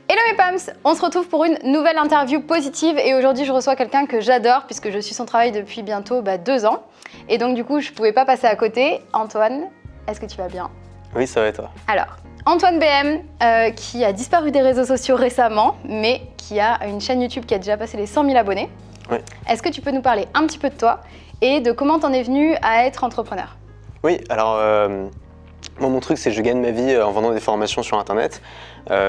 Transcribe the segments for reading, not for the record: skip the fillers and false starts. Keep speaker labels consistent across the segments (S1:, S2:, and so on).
S1: Hello mes Pams, on se retrouve pour une nouvelle interview positive et aujourd'hui je reçois quelqu'un que j'adore puisque je suis son travail depuis bientôt 2 ans et donc du coup je pouvais pas passer à côté. Antoine, est-ce que tu vas bien?
S2: Oui, ça va et toi?
S1: Alors, Antoine BM qui a disparu des réseaux sociaux récemment mais qui a une chaîne YouTube qui a déjà passé les 100 000 abonnés.
S2: Oui.
S1: Est-ce que tu peux nous parler un petit peu de toi et de comment t'en es venu à être entrepreneur?
S2: Oui, alors moi, mon truc c'est que je gagne ma vie en vendant des formations sur internet.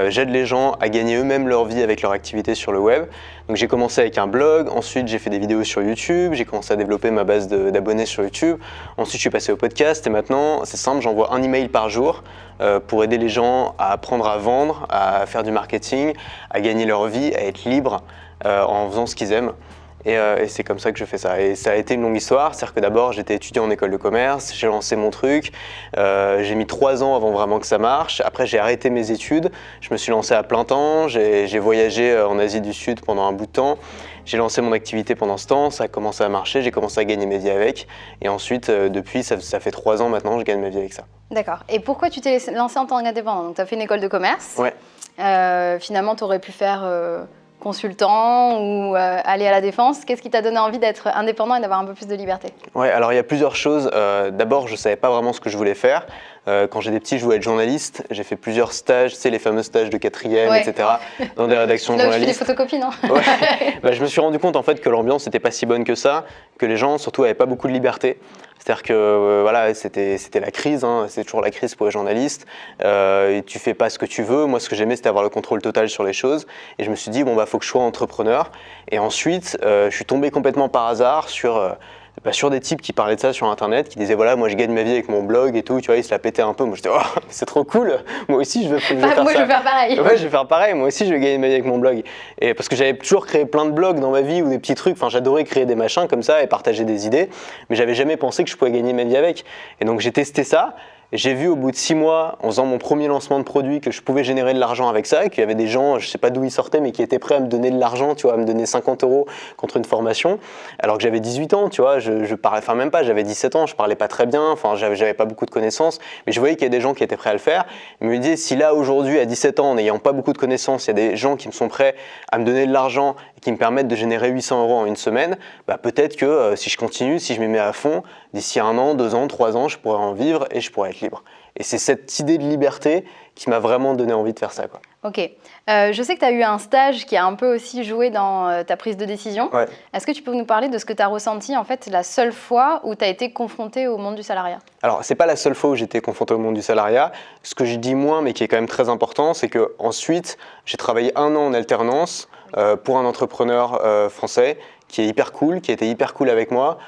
S2: J'aide les gens à gagner eux-mêmes leur vie avec leur activité sur le web. Donc j'ai commencé avec un blog, ensuite j'ai fait des vidéos sur YouTube, j'ai commencé à développer ma base d'abonnés sur YouTube. Ensuite je suis passé au podcast et maintenant c'est simple, j'envoie un email par jour pour aider les gens à apprendre à vendre, à faire du marketing, à gagner leur vie, à être libre en faisant ce qu'ils aiment. Et c'est comme ça que je fais ça. Et ça a été une longue histoire, c'est-à-dire que d'abord j'étais étudiant en école de commerce, j'ai lancé mon truc, j'ai mis 3 ans avant vraiment que ça marche. Après j'ai arrêté mes études, je me suis lancé à plein temps, j'ai voyagé en Asie du Sud pendant un bout de temps. J'ai lancé mon activité pendant ce temps, ça a commencé à marcher, j'ai commencé à gagner ma vie avec. Et ensuite, depuis, ça fait 3 ans maintenant, je gagne ma vie avec ça.
S1: D'accord. Et pourquoi tu t'es lancé en tant qu'indépendant? Donc tu as fait une école de commerce.
S2: Ouais.
S1: Finalement, tu aurais pu faire consultant ou aller à la défense. Qu'est-ce qui t'a donné envie d'être indépendant et d'avoir un peu plus de liberté?
S2: Ouais, alors il y a plusieurs choses. D'abord, je ne savais pas vraiment ce que je voulais faire. Quand j'étais petit, je voulais être journaliste. J'ai fait plusieurs stages, tu sais, les fameux stages de 4e,
S1: ouais.
S2: etc. dans des rédactions
S1: Là où
S2: journalistes.
S1: je fais des photocopies, non?
S2: Ouais. Je me suis rendu compte en fait que l'ambiance n'était pas si bonne que ça, que les gens surtout n'avaient pas beaucoup de liberté. C'est-à-dire que voilà, c'était la crise, hein, c'est toujours la crise pour les journalistes. Et tu fais pas ce que tu veux. Moi, ce que j'aimais, c'était avoir le contrôle total sur les choses. Et je me suis dit, bon, faut que je sois entrepreneur. Et ensuite, je suis tombé complètement par hasard sur des types qui parlaient de ça sur internet, qui disaient voilà, moi je gagne ma vie avec mon blog et tout, tu vois, ils se la pétaient un peu. Moi j'étais oh, c'est trop cool, moi aussi je veux faire ça.
S1: Moi je veux faire pareil.
S2: Ouais, je vais faire pareil, moi aussi je vais gagner ma vie avec mon blog. Et parce que j'avais toujours créé plein de blogs dans ma vie ou des petits trucs, enfin j'adorais créer des machins comme ça et partager des idées, mais j'avais jamais pensé que je pouvais gagner ma vie avec. Et donc j'ai testé ça. J'ai vu au bout de 6 mois, en faisant mon premier lancement de produit, que je pouvais générer de l'argent avec ça, et qu'il y avait des gens, je sais pas d'où ils sortaient, mais qui étaient prêts à me donner de l'argent, tu vois, à me donner 50 € contre une formation, alors que j'avais 18 ans, tu vois, je parlais, enfin même pas, j'avais 17 ans, je parlais pas très bien, enfin j'avais pas beaucoup de connaissances, mais je voyais qu'il y a des gens qui étaient prêts à le faire. Je me disais, si là aujourd'hui, à 17 ans, en n'ayant pas beaucoup de connaissances, il y a des gens qui me sont prêts à me donner de l'argent et qui me permettent de générer 800 € en une semaine, peut-être que si je continue, si je m'y mets à fond, d'ici 1 an, 2 ans, 3 ans, je pourrais en vivre et je pourrais être libre. Et c'est cette idée de liberté qui m'a vraiment donné envie de faire ça, quoi.
S1: Ok. Je sais que tu as eu un stage qui a un peu aussi joué dans ta prise de décision.
S2: Ouais.
S1: Est-ce que tu peux nous parler de ce que tu as ressenti en fait la seule fois où tu as été confronté au monde du salariat? Alors,
S2: c'est pas la seule fois où j'ai été confronté au monde du salariat. Ce que je dis moins, mais qui est quand même très important, c'est qu'ensuite, j'ai travaillé 1 an en alternance pour un entrepreneur français qui est hyper cool, qui était hyper cool avec moi,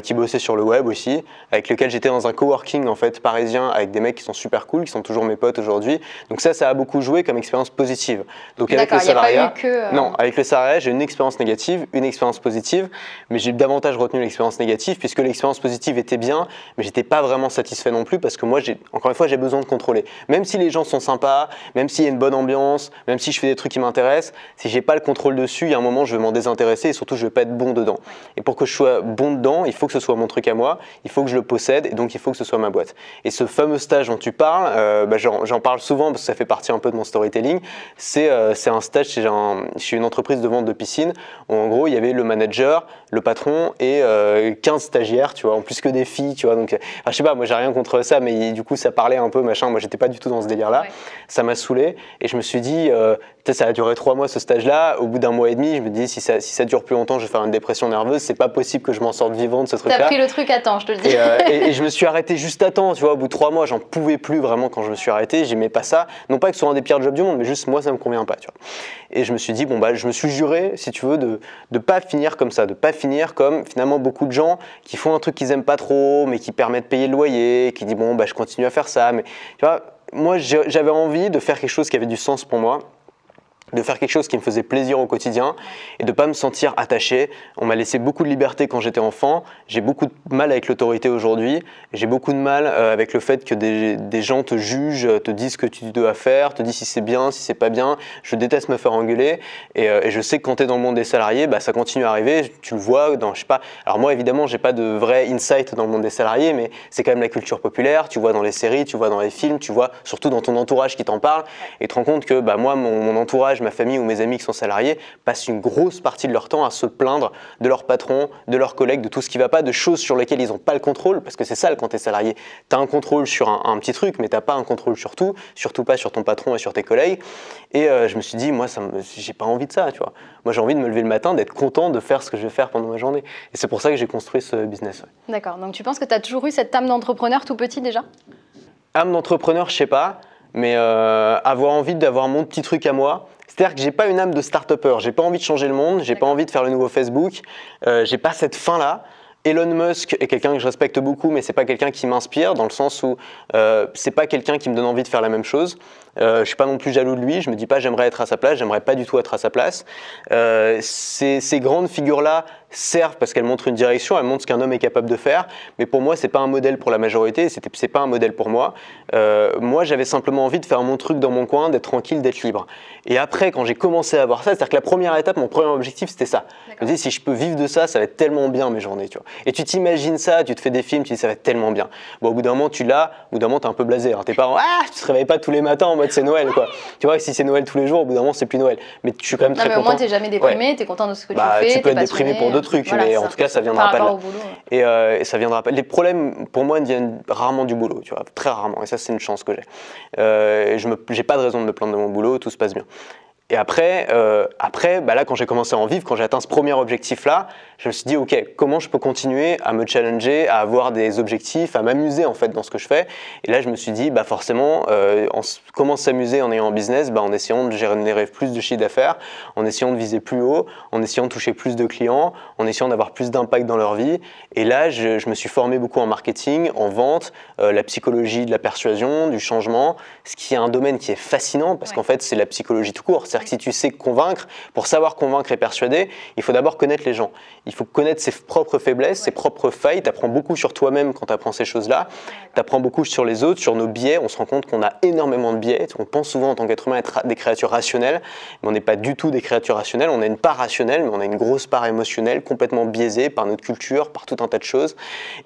S2: qui bossait sur le web aussi, avec lequel j'étais dans un coworking en fait parisien avec des mecs qui sont super cool, qui sont toujours mes potes aujourd'hui. Donc ça a beaucoup joué comme expérience positive. Donc avec le salariat, non, avec le salariat, j'ai une expérience négative, une expérience positive, mais j'ai davantage retenu l'expérience négative puisque l'expérience positive était bien, mais j'étais pas vraiment satisfait non plus parce que moi, encore une fois, j'ai besoin de contrôler. Même si les gens sont sympas, même s'il y a une bonne ambiance, même si je fais des trucs qui m'intéressent, si j'ai pas le contrôle dessus, il y a un moment, je vais m'en désintéresser et surtout, je vais pas être bon dedans. Et pour que je sois bon dedans, il faut que ce soit mon truc à moi, il faut que je le possède et donc il faut que ce soit ma boîte. Et ce fameux stage dont tu parles, j'en parle souvent parce que ça fait partie un peu de mon storytelling, c'est un stage chez une entreprise de vente de piscine où en gros il y avait le manager, le patron et 15 stagiaires, tu vois, en plus que des filles, tu vois, donc je sais pas, moi j'ai rien contre ça, mais du coup ça parlait un peu machin, moi j'étais pas du tout dans ce délire là, ouais. Ça m'a saoulé et je me suis dit, ça a duré 3 mois ce stage là, au bout d'1 mois et demi je me dis si ça dure plus longtemps je vais faire une dépression nerveuse, c'est pas possible que je m'en sorte vivant de ce truc-là.
S1: T'as pris le truc à temps, je te le dis.
S2: Et je me suis arrêté juste à temps, tu vois, au bout de 3 mois, j'en pouvais plus vraiment quand je me suis arrêté, j'aimais pas ça, non pas que ce soit un des pires jobs du monde, mais juste moi ça me convient pas, tu vois. Et je me suis dit, je me suis juré, si tu veux, de pas finir comme ça, de pas finir comme finalement beaucoup de gens qui font un truc qu'ils aiment pas trop, mais qui permettent de payer le loyer, qui disent je continue à faire ça, mais tu vois, moi j'avais envie de faire quelque chose qui avait du sens pour moi. de faire quelque chose qui me faisait plaisir au quotidien et de ne pas me sentir attaché. On m'a laissé beaucoup de liberté quand j'étais enfant. J'ai beaucoup de mal avec l'autorité aujourd'hui. J'ai beaucoup de mal avec le fait que des gens te jugent, te disent ce que tu dois faire, te disent si c'est bien, si c'est pas bien. Je déteste me faire engueuler et je sais que quand tu es dans le monde des salariés, bah, ça continue à arriver. Tu le vois dans, je sais pas. Alors moi, évidemment, j'ai pas de vrai insight dans le monde des salariés, mais c'est quand même la culture populaire. Tu vois dans les séries, tu vois dans les films, tu vois surtout dans ton entourage qui t'en parle et tu te rends compte que bah, moi, mon entourage, ma famille ou mes amis qui sont salariés passent une grosse partie de leur temps à se plaindre de leur patron, de leurs collègues, de tout ce qui ne va pas, de choses sur lesquelles ils n'ont pas le contrôle, parce que c'est ça quand tu es salarié. Tu as un contrôle sur un petit truc, mais tu n'as pas un contrôle sur tout, surtout pas sur ton patron et sur tes collègues. Et je me suis dit, moi, j'ai pas envie de ça, tu vois. Moi, j'ai envie de me lever le matin, d'être content de faire ce que je vais faire pendant ma journée. Et c'est pour ça que j'ai construit ce business. Ouais.
S1: D'accord, donc tu penses que tu as toujours eu cette âme d'entrepreneur tout petit déjà?
S2: Âme d'entrepreneur, je sais pas, mais avoir envie d'avoir mon petit truc à moi. C'est-à-dire que j'ai pas une âme de start-upper, j'ai pas envie de changer le monde, j'ai pas envie de faire le nouveau Facebook, j'ai pas cette faim-là. Elon Musk est quelqu'un que je respecte beaucoup, mais c'est pas quelqu'un qui m'inspire dans le sens où c'est pas quelqu'un qui me donne envie de faire la même chose. Je suis pas non plus jaloux de lui, je me dis pas j'aimerais être à sa place, j'aimerais pas du tout être à sa place. Ces grandes figures-là servent parce qu'elles montrent une direction, elles montrent ce qu'un homme est capable de faire, mais pour moi c'est pas un modèle pour la majorité, c'est pas un modèle pour moi. Moi j'avais simplement envie de faire mon truc dans mon coin, d'être tranquille, d'être libre. Et après quand j'ai commencé à voir ça, c'est-à-dire que la première étape, mon premier objectif c'était ça. Je me dis si je peux vivre de ça, ça va être tellement bien mes journées, tu vois. Et tu t'imagines ça, tu te fais des films, tu dis ça va être tellement bien. Bon au bout d'un moment tu l'as, au bout d'un moment t'es un peu blasé. Alors tes parents, tu te réveilles pas tous les matins en mode c'est Noël quoi. Tu vois que si c'est Noël tous les jours, au bout d'un moment c'est plus Noël. Mais je suis quand même très content.
S1: Au moins t'es jamais déprimé, t'es content de ce que tu fais.
S2: Tu peux être déprimé pour d'autres trucs,
S1: voilà,
S2: mais en tout cas ça viendra pas de là.
S1: Au boulot,
S2: et ça viendra pas. Les problèmes pour moi ne viennent rarement du boulot, tu vois, très rarement. Et ça c'est une chance que j'ai. J'ai pas de raison de me plaindre de mon boulot, tout se passe bien. Et après, bah là, quand j'ai commencé à en vivre, quand j'ai atteint ce premier objectif-là, je me suis dit, OK, comment je peux continuer à me challenger, à avoir des objectifs, à m'amuser en fait dans ce que je fais. Et là, je me suis dit, bah forcément, comment s'amuser en ayant un business, bah, en essayant de générer plus de chiffre d'affaires, en essayant de viser plus haut, en essayant de toucher plus de clients, en essayant d'avoir plus d'impact dans leur vie. Et là, je me suis formé beaucoup en marketing, en vente, la psychologie de la persuasion, du changement, ce qui est un domaine qui est fascinant parce qu'en fait, c'est la psychologie tout court. C'est-à-dire que si tu sais convaincre, pour savoir convaincre et persuader, il faut d'abord connaître les gens. Il faut connaître ses propres faiblesses, ses propres failles. Tu apprends beaucoup sur toi-même quand tu apprends ces choses-là. Tu apprends beaucoup sur les autres, sur nos biais. On se rend compte qu'on a énormément de biais. On pense souvent en tant qu'être humain être des créatures rationnelles, mais on n'est pas du tout des créatures rationnelles. On a une part rationnelle, mais on a une grosse part émotionnelle, complètement biaisée par notre culture, par tout un tas de choses.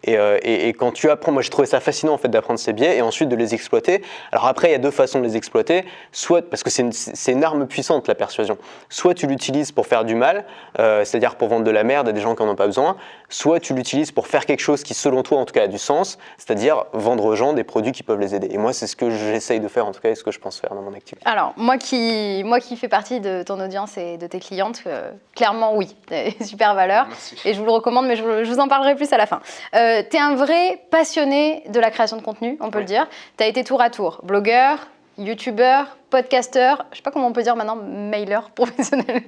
S2: Et quand tu apprends, moi j'ai trouvé ça fascinant en fait d'apprendre ces biais et ensuite de les exploiter. Alors après, il y a deux façons de les exploiter. Soit parce que c'est une arme puissante la persuasion. Soit tu l'utilises pour faire du mal, c'est-à-dire pour vendre de la merde à des gens qui n'en ont pas besoin, soit tu l'utilises pour faire quelque chose qui selon toi en tout cas a du sens, c'est-à-dire vendre aux gens des produits qui peuvent les aider. Et moi c'est ce que j'essaye de faire en tout cas et ce que je pense faire dans mon activité.
S1: Alors moi qui fais partie de ton audience et de tes clientes, clairement oui, super valeur.
S2: Merci.
S1: Et je vous le recommande mais je vous en parlerai plus à la fin. Tu es un vrai passionné de la création de contenu, on peut le dire. Tu as été tour à tour, blogueur, youtubeur, podcasteur, je sais pas comment on peut dire maintenant, mailer professionnel.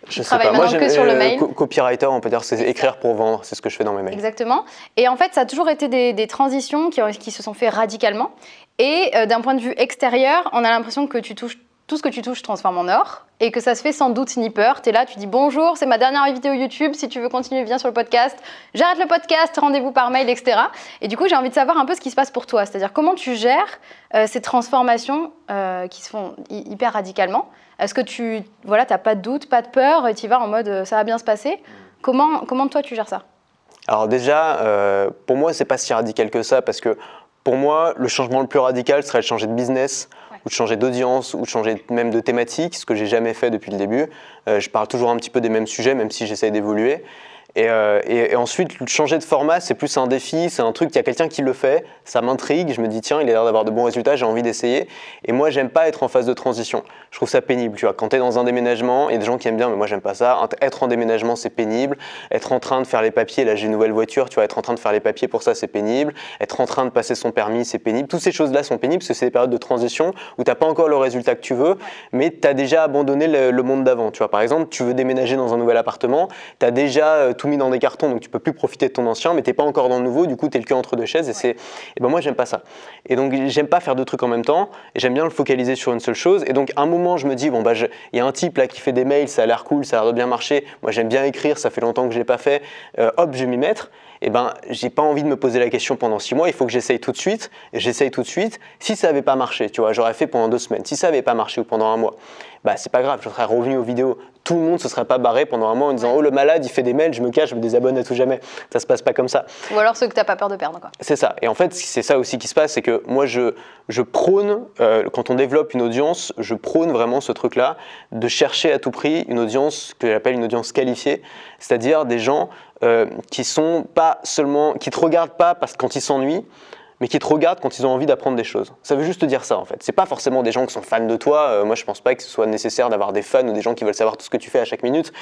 S2: Je sais pas, moi j'aime
S1: sur le mail.
S2: Copywriter, on peut dire c'est écrire pour vendre, c'est ce que je fais dans mes mails.
S1: Exactement. Et en fait, ça a toujours été des transitions qui se sont faites radicalement. Et d'un point de vue extérieur, on a l'impression que tout ce que tu touches transforme en or et que ça se fait sans doute ni peur. Tu es là, tu dis bonjour, c'est ma dernière vidéo YouTube, si tu veux continuer, viens sur le podcast. J'arrête le podcast, rendez-vous par mail, etc. Et du coup, j'ai envie de savoir un peu ce qui se passe pour toi, c'est-à-dire comment tu gères ces transformations qui se font hyper radicalement. Est-ce que tu n'as pas de doute, pas de peur et tu y vas en mode ça va bien se passer? Comment toi tu gères ça?
S2: Alors déjà, pour moi, c'est pas si radical que ça parce que pour moi, le changement le plus radical serait de changer de business, ou de changer d'audience, ou de changer même de thématique, ce que j'ai jamais fait depuis le début. Je parle toujours un petit peu des mêmes sujets, même si j'essaye d'évoluer. Et ensuite, changer de format, c'est plus un défi, c'est un truc, il y a quelqu'un qui le fait, ça m'intrigue, je me dis tiens, il a l'air d'avoir de bons résultats, j'ai envie d'essayer. Et moi, j'aime pas être en phase de transition. Je trouve ça pénible, tu vois. Quand tu es dans un déménagement, il y a des gens qui aiment bien, mais moi, j'aime pas ça. Être en déménagement, c'est pénible. Être en train de faire les papiers, là, j'ai une nouvelle voiture, tu vois, être en train de faire les papiers pour ça, c'est pénible. Être en train de passer son permis, c'est pénible. Toutes ces choses-là sont pénibles parce que c'est des périodes de transition où t'as pas encore le résultat que tu veux, mais tu as déjà abandonné le monde d'avant. Tu vois, par exemple, tu veux déménager dans un nouvel appartement, tu as déjà tout mis dans des cartons, donc tu peux plus profiter de ton ancien, mais t'es pas encore dans le nouveau, du coup t'es le cul entre deux chaises, et ben moi j'aime pas ça. Et donc j'aime pas faire deux trucs en même temps, et j'aime bien le focaliser sur une seule chose. Et donc à un moment je me dis, bon bah il y a un type là qui fait des mails, ça a l'air cool, ça a l'air de bien marcher, moi j'aime bien écrire, ça fait longtemps que je l'ai pas fait, hop je vais m'y mettre. Et ben j'ai pas envie de me poser la question pendant 6 mois, il faut que j'essaye tout de suite, et j'essaye tout de suite. Si ça avait pas marché, tu vois, j'aurais fait pendant 2 semaines. Si ça avait pas marché ou pendant 1 mois, bah c'est pas grave, je serais revenu aux vidéos. Tout le monde se serait pas barré pendant 1 mois en disant oh le malade il fait des mails, je me cache, je me désabonne à tout jamais. Ça se passe pas comme ça.
S1: Ou alors ceux que t'as pas peur de perdre, quoi.
S2: C'est ça. Et en fait c'est ça aussi qui se passe, c'est que moi je prône, quand on développe une audience, je prône vraiment ce truc-là, de chercher à tout prix une audience que j'appelle une audience qualifiée, c'est-à-dire des gens qui sont pas seulement, qui te regardent pas parce que quand ils s'ennuient, mais qui te regardent quand ils ont envie d'apprendre des choses. Ça veut juste dire ça en fait. C'est pas forcément des gens qui sont fans de toi. Moi je pense pas que ce soit nécessaire d'avoir des fans ou des gens qui veulent savoir tout ce que tu fais à chaque minute.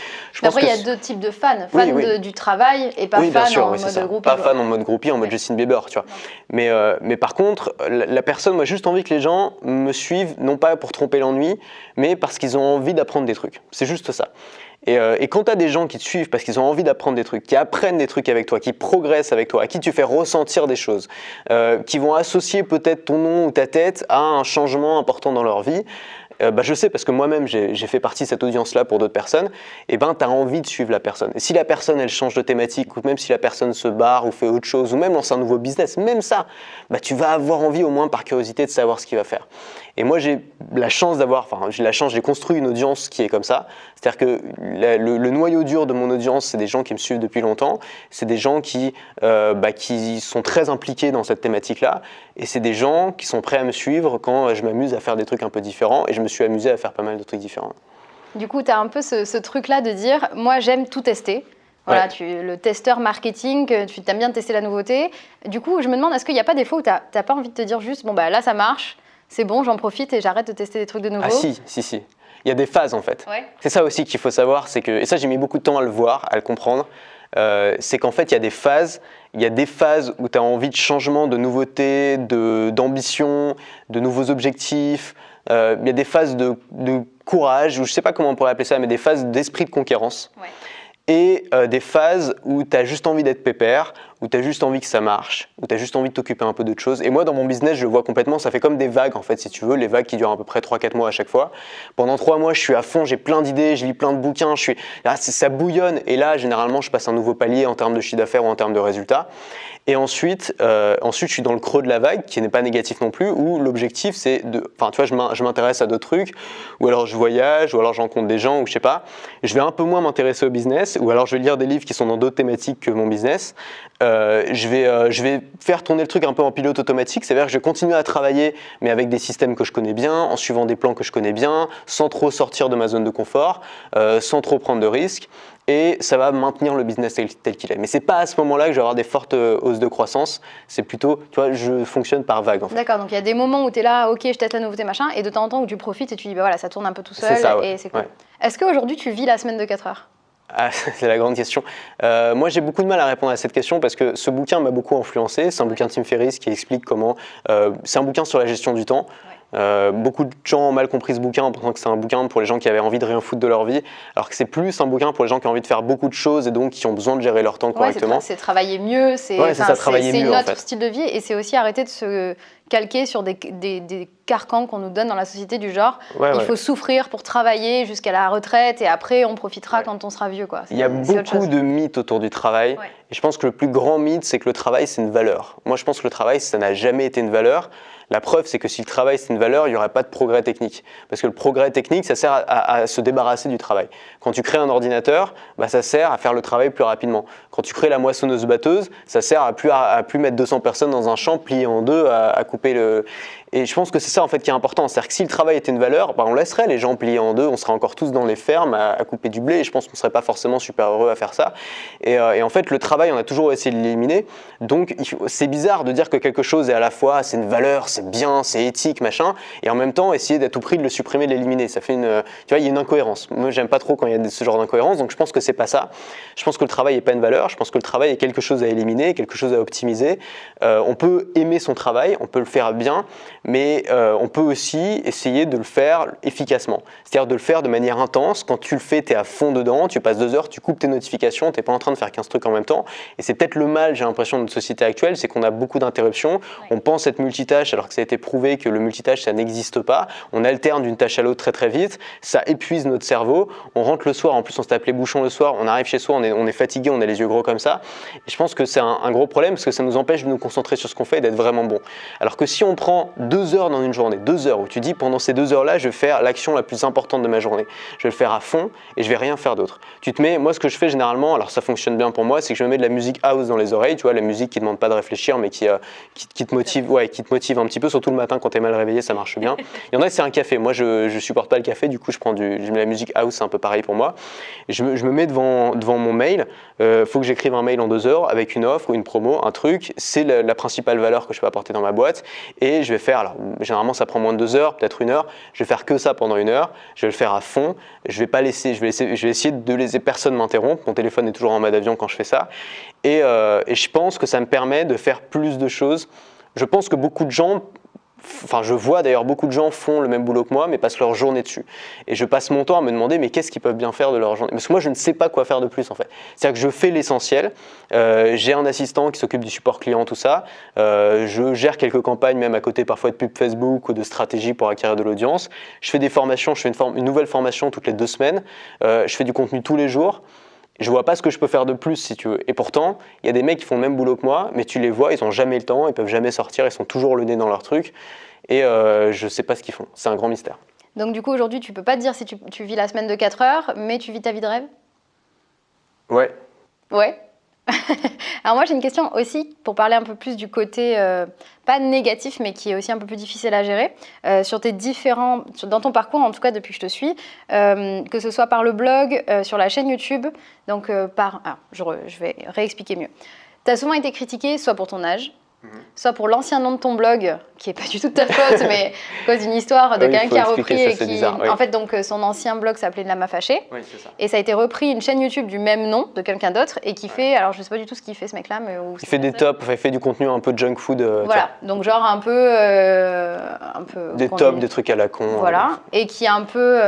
S1: Après il y a 2 types de fans, du travail et pas fans en mode groupie.
S2: Pas fan en mode groupie, en mode Justin Bieber, tu vois. Mais par contre, la personne, moi j'ai juste envie que les gens me suivent, non pas pour tromper l'ennui, mais parce qu'ils ont envie d'apprendre des trucs. C'est juste ça. Et quand tu as des gens qui te suivent parce qu'ils ont envie d'apprendre des trucs, qui apprennent des trucs avec toi, qui progressent avec toi, à qui tu fais ressentir des choses, qui vont associer peut-être ton nom ou ta tête à un changement important dans leur vie, je sais parce que moi-même j'ai fait partie de cette audience-là pour d'autres personnes, et tu as envie de suivre la personne. Et si la personne elle change de thématique, ou même si la personne se barre ou fait autre chose, ou même lance un nouveau business, même ça, tu vas avoir envie au moins par curiosité de savoir ce qu'il va faire. Et moi j'ai la chance j'ai construit une audience qui est comme ça, c'est-à-dire que le noyau dur de mon audience, c'est des gens qui me suivent depuis longtemps, c'est des gens qui sont très impliqués dans cette thématique-là, et c'est des gens qui sont prêts à me suivre quand je m'amuse à faire des trucs un peu différents, et je me suis amusé à faire pas mal de trucs différents.
S1: Du coup, tu as un peu ce truc-là de dire, moi j'aime tout tester. Voilà, le testeur marketing, tu aimes bien tester la nouveauté. Du coup, je me demande, est-ce qu'il n'y a pas des fois où tu n'as pas envie de te dire juste, bon bah là ça marche, c'est bon, j'en profite et j'arrête de tester des trucs de nouveau?
S2: Ah si. Il y a des phases en fait. Ouais. C'est ça aussi qu'il faut savoir, c'est que, et ça j'ai mis beaucoup de temps à le voir, à le comprendre, c'est qu'en fait il y a des phases. Il y a des phases où tu as envie de changement, de nouveauté, d'ambition, de nouveaux objectifs. Il y a des phases de courage, ou je ne sais pas comment on pourrait appeler ça, mais des phases d'esprit de conquérance. Ouais. Et des phases où tu as juste envie d'être pépère, où tu as juste envie que ça marche, où tu as juste envie de t'occuper un peu d'autre chose. Et moi, dans mon business, je le vois complètement, ça fait comme des vagues, en fait, si tu veux, les vagues qui durent à peu près 3-4 mois à chaque fois. Pendant 3 mois, je suis à fond, j'ai plein d'idées, je lis plein de bouquins, ça bouillonne. Et là, généralement, je passe un nouveau palier en termes de chiffre d'affaires ou en termes de résultats. Et ensuite, je suis dans le creux de la vague, qui n'est pas négatif non plus, où l'objectif, c'est je m'intéresse à d'autres trucs, ou alors je voyage, ou alors je rencontre des gens, ou je sais pas. Je vais un peu moins m'intéresser au business, ou alors je vais lire des livres qui sont dans d'autres thématiques que mon business. Je vais faire tourner le truc un peu en pilote automatique, c'est-à-dire que je vais continuer à travailler, mais avec des systèmes que je connais bien, en suivant des plans que je connais bien, sans trop sortir de ma zone de confort, sans trop prendre de risques. Et ça va maintenir le business tel qu'il est. Mais c'est pas à ce moment-là que je vais avoir des fortes hausses de croissance. C'est plutôt, tu vois, je fonctionne par vague en fait.
S1: D'accord, donc il y a des moments où tu es là, ok, je teste la nouveauté, machin, et de temps en temps où tu profites et tu dis, bah voilà, ça tourne un peu tout seul, et c'est cool. Ouais. Est-ce qu'aujourd'hui tu vis la semaine de 4 heures?
S2: C'est la grande question. Moi, j'ai beaucoup de mal à répondre à cette question parce que ce bouquin m'a beaucoup influencé. C'est un bouquin de Tim Ferriss qui explique comment... c'est un bouquin sur la gestion du temps. Beaucoup de gens ont mal compris ce bouquin en pensant que c'est un bouquin pour les gens qui avaient envie de rien foutre de leur vie, alors que c'est plus un bouquin pour les gens qui ont envie de faire beaucoup de choses et donc qui ont besoin de gérer leur temps correctement.
S1: C'est travailler mieux, c'est notre style de vie, et c'est aussi arrêter de se calquer sur des carcans qu'on nous donne dans la société du genre il faut souffrir pour travailler jusqu'à la retraite et après on profitera quand on sera vieux, quoi.
S2: Il y a beaucoup de mythes autour du travail et je pense que le plus grand mythe c'est que le travail c'est une valeur. Moi je pense que le travail ça n'a jamais été une valeur. La preuve, c'est que si le travail c'est une valeur, il n'y aurait pas de progrès technique. Parce que le progrès technique, ça sert à se débarrasser du travail. Quand tu crées un ordinateur, ça sert à faire le travail plus rapidement. Quand tu crées la moissonneuse-batteuse, ça sert à plus mettre 200 personnes dans un champ plié en deux, à couper le... Et je pense que c'est ça en fait qui est important. C'est-à-dire que si le travail était une valeur, on laisserait les gens pliés en deux, on serait encore tous dans les fermes à couper du blé, et je pense qu'on ne serait pas forcément super heureux à faire ça. Et en fait, le travail, on a toujours essayé de l'éliminer. Donc c'est bizarre de dire que quelque chose est à la fois, c'est une valeur, c'est bien, c'est éthique, machin, et en même temps essayer d'à tout prix de le supprimer, de l'éliminer. Ça fait il y a une incohérence. Moi, j'aime pas trop quand il y a ce genre d'incohérence, donc je pense que c'est pas ça. Je pense que le travail n'est pas une valeur, je pense que le travail est quelque chose à éliminer, quelque chose à optimiser. On peut aimer son travail, on peut le faire bien, mais on peut aussi essayer de le faire efficacement. C'est-à-dire de le faire de manière intense. Quand tu le fais, tu es à fond dedans, tu passes 2 heures, tu coupes tes notifications, tu n'es pas en train de faire 15 trucs en même temps. Et c'est peut-être le mal, j'ai l'impression, de notre société actuelle, c'est qu'on a beaucoup d'interruptions. Ouais. On pense être multitâche alors que ça a été prouvé que le multitâche, ça n'existe pas. On alterne d'une tâche à l'autre très très vite. Ça épuise notre cerveau. On rentre le soir, en plus on se tape les bouchons le soir, on arrive chez soi, on est fatigué, on a les yeux gros comme ça. Et je pense que c'est un gros problème parce que ça nous empêche de nous concentrer sur ce qu'on fait et d'être vraiment bon. Alors que si on prend 2 heures dans une journée, 2 heures où tu dis pendant ces 2 heures-là, je vais faire l'action la plus importante de ma journée. Je vais le faire à fond et je vais rien faire d'autre. Tu te mets, moi ce que je fais généralement, alors ça fonctionne bien pour moi, c'est que je me mets de la musique house dans les oreilles, tu vois, la musique qui ne demande pas de réfléchir mais qui te motive, ouais, qui te motive un petit peu, surtout le matin quand tu es mal réveillé, ça marche bien. Il y en a, c'est un café. Moi, je supporte pas le café, du coup, je mets la musique house, c'est un peu pareil pour moi. Et je me mets devant mon mail. Faut que j'écrive un mail en 2 heures avec une offre ou une promo, un truc. C'est la principale valeur que je peux apporter dans ma boîte. Et je vais faire, alors généralement ça prend moins de 2 heures, peut-être 1 heure. Je vais faire que ça pendant 1 heure. Je vais le faire à fond. Je vais essayer de laisser personne m'interrompre. Mon téléphone est toujours en mode avion quand je fais ça. Et je pense que ça me permet de faire plus de choses. Je pense que beaucoup de gens, enfin je vois d'ailleurs beaucoup de gens font le même boulot que moi mais passent leur journée dessus. Et je passe mon temps à me demander mais qu'est-ce qu'ils peuvent bien faire de leur journée? Parce que moi je ne sais pas quoi faire de plus en fait. C'est-à-dire que je fais l'essentiel, j'ai un assistant qui s'occupe du support client, tout ça, je gère quelques campagnes même à côté parfois de pub Facebook ou de stratégie pour acquérir de l'audience. Je fais des formations, je fais une nouvelle formation toutes les 2 semaines, je fais du contenu tous les jours. Je vois pas ce que je peux faire de plus si tu veux. Et pourtant, il y a des mecs qui font le même boulot que moi, mais tu les vois, ils ont jamais le temps, ils peuvent jamais sortir, ils sont toujours le nez dans leur truc. Et je sais pas ce qu'ils font. C'est un grand mystère.
S1: Donc du coup, aujourd'hui, tu peux pas te dire si tu vis la semaine de 4 heures, mais tu vis ta vie de rêve?
S2: Ouais.
S1: Ouais. Alors moi, j'ai une question aussi pour parler un peu plus du côté, pas négatif, mais qui est aussi un peu plus difficile à gérer, dans ton parcours, en tout cas depuis que je te suis, que ce soit par le blog, sur la chaîne YouTube, donc je vais réexpliquer mieux. Tu as souvent été critiqué, soit pour ton âge, soit pour l'ancien nom de ton blog, qui n'est pas du tout de ta faute, mais à cause d'une histoire de quelqu'un qui a repris et qui... Bizarre, oui. En fait, donc, son ancien blog s'appelait Lama Fâché.
S2: Oui, c'est ça.
S1: Et ça a été repris, une chaîne YouTube du même nom, de quelqu'un d'autre, et qui fait... Alors, je ne sais pas du tout ce qu'il fait, ce mec-là, mais...
S2: Il fait des tops, il fait du contenu un peu junk food.
S1: Voilà, donc genre un peu
S2: des tops, des trucs à la con.
S1: Voilà, et qui est un peu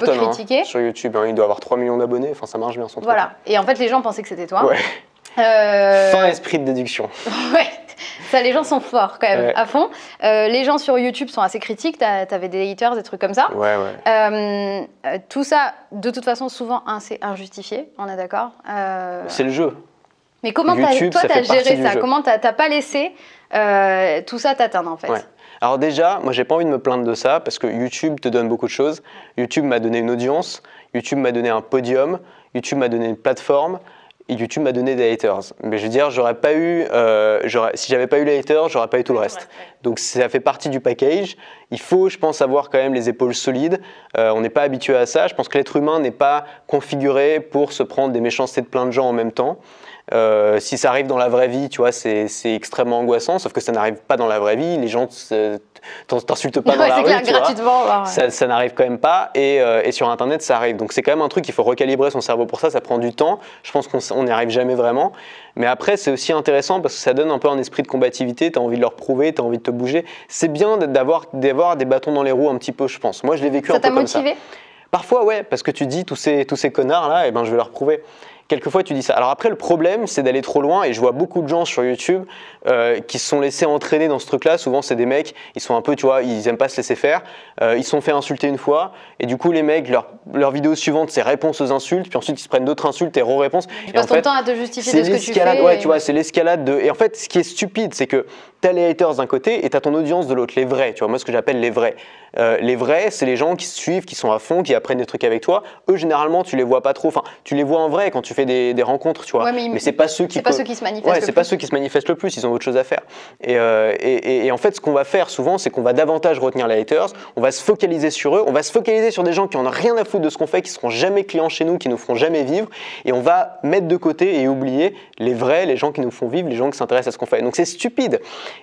S1: critiqué.
S2: Hein, sur YouTube, hein, il doit avoir 3 millions d'abonnés, enfin ça marche bien son truc.
S1: Voilà, et en fait, les gens pensaient que c'était toi.
S2: Ouais. Fin esprit de déduction.
S1: Ouais. Ça, les gens sont forts quand même, à fond. Les gens sur YouTube sont assez critiques, t'avais des haters, des trucs comme ça.
S2: Ouais.
S1: Tout ça, de toute façon, souvent, c'est injustifié, on est d'accord.
S2: C'est le jeu.
S1: Mais comment
S2: YouTube,
S1: toi, t'as géré ça?
S2: Jeu.
S1: Comment t'as pas laissé tout ça t'atteindre, en fait?
S2: Ouais. Alors déjà, moi, j'ai pas envie de me plaindre de ça, parce que YouTube te donne beaucoup de choses. YouTube m'a donné une audience, YouTube m'a donné un podium, YouTube m'a donné une plateforme, et YouTube m'a donné des haters. Mais je veux dire, si j'avais pas eu les haters, j'aurais pas eu tout le reste. Donc ça fait partie du package. Il faut, je pense, avoir quand même les épaules solides. On n'est pas habitué à ça. Je pense que l'être humain n'est pas configuré pour se prendre des méchancetés de plein de gens en même temps. Si ça arrive dans la vraie vie, tu vois, c'est extrêmement angoissant, sauf que ça n'arrive pas dans la vraie vie. Les gens t'insultent pas dans la rue, tu vois. Ça n'arrive quand même pas, et sur Internet, ça arrive. Donc c'est quand même un truc, il faut recalibrer son cerveau pour ça, ça prend du temps. Je pense qu'on n'y arrive jamais vraiment. Mais après, c'est aussi intéressant parce que ça donne un peu un esprit de combativité, tu as envie de leur prouver, tu as envie de te bouger. C'est bien d'avoir des bâtons dans les roues un petit peu, je pense. Moi, je l'ai vécu un peu comme ça. Ça t'a motivé ? Parfois, ouais, parce que tu dis, tous ces connards-là, eh ben, je vais leur prouver. Quelquefois, tu dis ça. Alors après, le problème, c'est d'aller trop loin. Et je vois beaucoup de gens sur YouTube qui se sont laissés entraîner dans ce truc-là. Souvent, c'est des mecs, ils sont un peu, tu vois, ils aiment pas se laisser faire. Ils se sont fait insulter une fois. Et du coup, les mecs, leur vidéo suivante, c'est réponse aux insultes. Puis ensuite, ils se prennent d'autres insultes et re-réponses.
S1: Tu passes ton temps à te justifier de ce que tu fais.
S2: Ouais, tu vois, c'est l'escalade de... Et en fait, ce qui est stupide, c'est que tu as les haters d'un côté et tu as ton audience de l'autre, les vrais. Tu vois, moi, ce que j'appelle les vrais. Les vrais, c'est les gens qui se suivent, qui sont à fond, qui apprennent des trucs avec toi. Eux, généralement, tu les vois pas trop. Enfin, tu les vois en vrai quand tu fais des rencontres, tu vois.
S1: Ouais, mais
S2: c'est pas ceux qui
S1: se manifestent.
S2: Ouais, c'est pas ceux qui se manifestent le plus. Ils ont autre chose à faire. Et en fait, ce qu'on va faire souvent, c'est qu'on va davantage retenir les haters. On va se focaliser sur eux. On va se focaliser sur des gens qui en ont rien à foutre de ce qu'on fait, qui seront jamais clients chez nous, qui nous feront jamais vivre. Et on va mettre de côté et oublier les vrais, les gens qui nous font vivre, les gens qui s'intéressent à ce qu'on fait. Donc c'est stupide.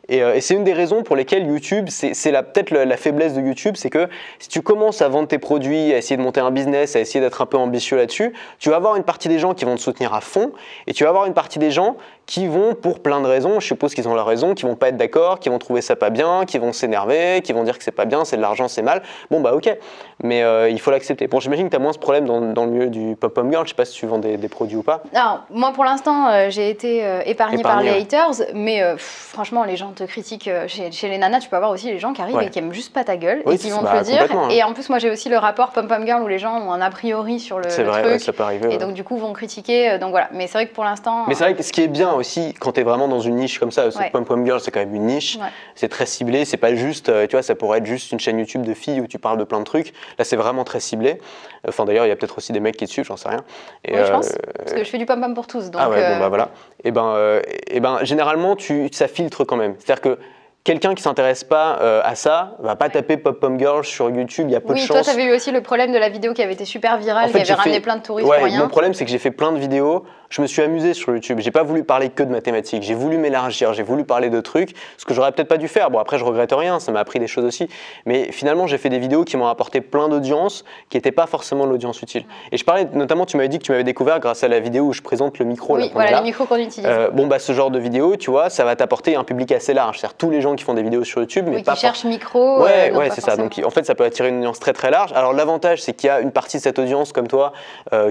S2: Et c'est une des raisons pour lesquelles YouTube, c'est peut-être la faiblesse de YouTube, c'est que si tu commences à vendre tes produits, à essayer de monter un business, à essayer d'être un peu ambitieux là-dessus, tu vas avoir une partie des gens qui vont te soutenir à fond et tu vas avoir une partie des gens qui vont, pour plein de raisons, je suppose qu'ils ont leur raison, qui vont pas être d'accord, qui vont trouver ça pas bien, qui vont s'énerver, qui vont dire que c'est pas bien, c'est de l'argent, c'est mal. Bon bah ok, mais il faut l'accepter. Bon, j'imagine que tu as moins ce problème dans le milieu du pop-pom girl, je sais pas si tu vends des produits ou pas.
S1: Alors, moi pour l'instant, j'ai été épargnée par les haters, mais franchement, les gens te critiquent. Chez les nanas, tu peux avoir aussi les gens qui arrivent et qui aiment juste pas ta gueule et qui vont te le dire. Et en plus, moi j'ai aussi le rapport pom-pom girl où les gens ont un a priori sur le truc.
S2: Ouais, ça peut arriver.
S1: Et donc du coup, vont critiquer. Donc voilà, mais c'est vrai que pour l'instant.
S2: Mais c'est vrai que ce qui est bien aussi, quand tu es vraiment dans une niche comme ça, pom-pom girl, c'est quand même une niche, c'est très ciblé, c'est pas juste, tu vois, ça pourrait être juste une chaîne YouTube de filles où tu parles de plein de trucs. Là, c'est vraiment très ciblé. Enfin, d'ailleurs, il y a peut-être aussi des mecs qui te suivent, j'en sais rien.
S1: Et, je pense, parce que je fais du pom-pom pour tous. Donc,
S2: bon, bah voilà. Et ben, généralement, ça filtre quand même. C'est-à-dire que quelqu'un qui s'intéresse pas à ça va pas taper pop-pom girl sur YouTube, il y a peu de chance.
S1: Oui, toi, tu avais eu aussi le problème de la vidéo qui avait été super virale, qui avait ramené plein de touristes pour rien.
S2: Mon problème, c'est que j'ai fait plein de vidéos. Je me suis amusé sur YouTube. J'ai pas voulu parler que de mathématiques. J'ai voulu m'élargir. J'ai voulu parler de trucs, ce que j'aurais peut-être pas dû faire. Bon, après, je regrette rien. Ça m'a appris des choses aussi. Mais finalement, j'ai fait des vidéos qui m'ont apporté plein d'audience, qui n'étaient pas forcément de l'audience utile. Et je parlais, notamment, tu m'avais dit que tu m'avais découvert grâce à la vidéo où je présente le micro.
S1: Oui, voilà, le micro qu'on utilise.
S2: Bon, bah, ce genre de vidéo, tu vois, ça va t'apporter un public assez large. C'est-à-dire tous les gens qui font des vidéos sur YouTube, mais
S1: pas qui cherchent micro.
S2: Ouais, c'est ça. Donc, en fait, ça peut attirer une audience très très large. Alors, l'avantage, c'est qu'il y a une partie de cette audience comme toi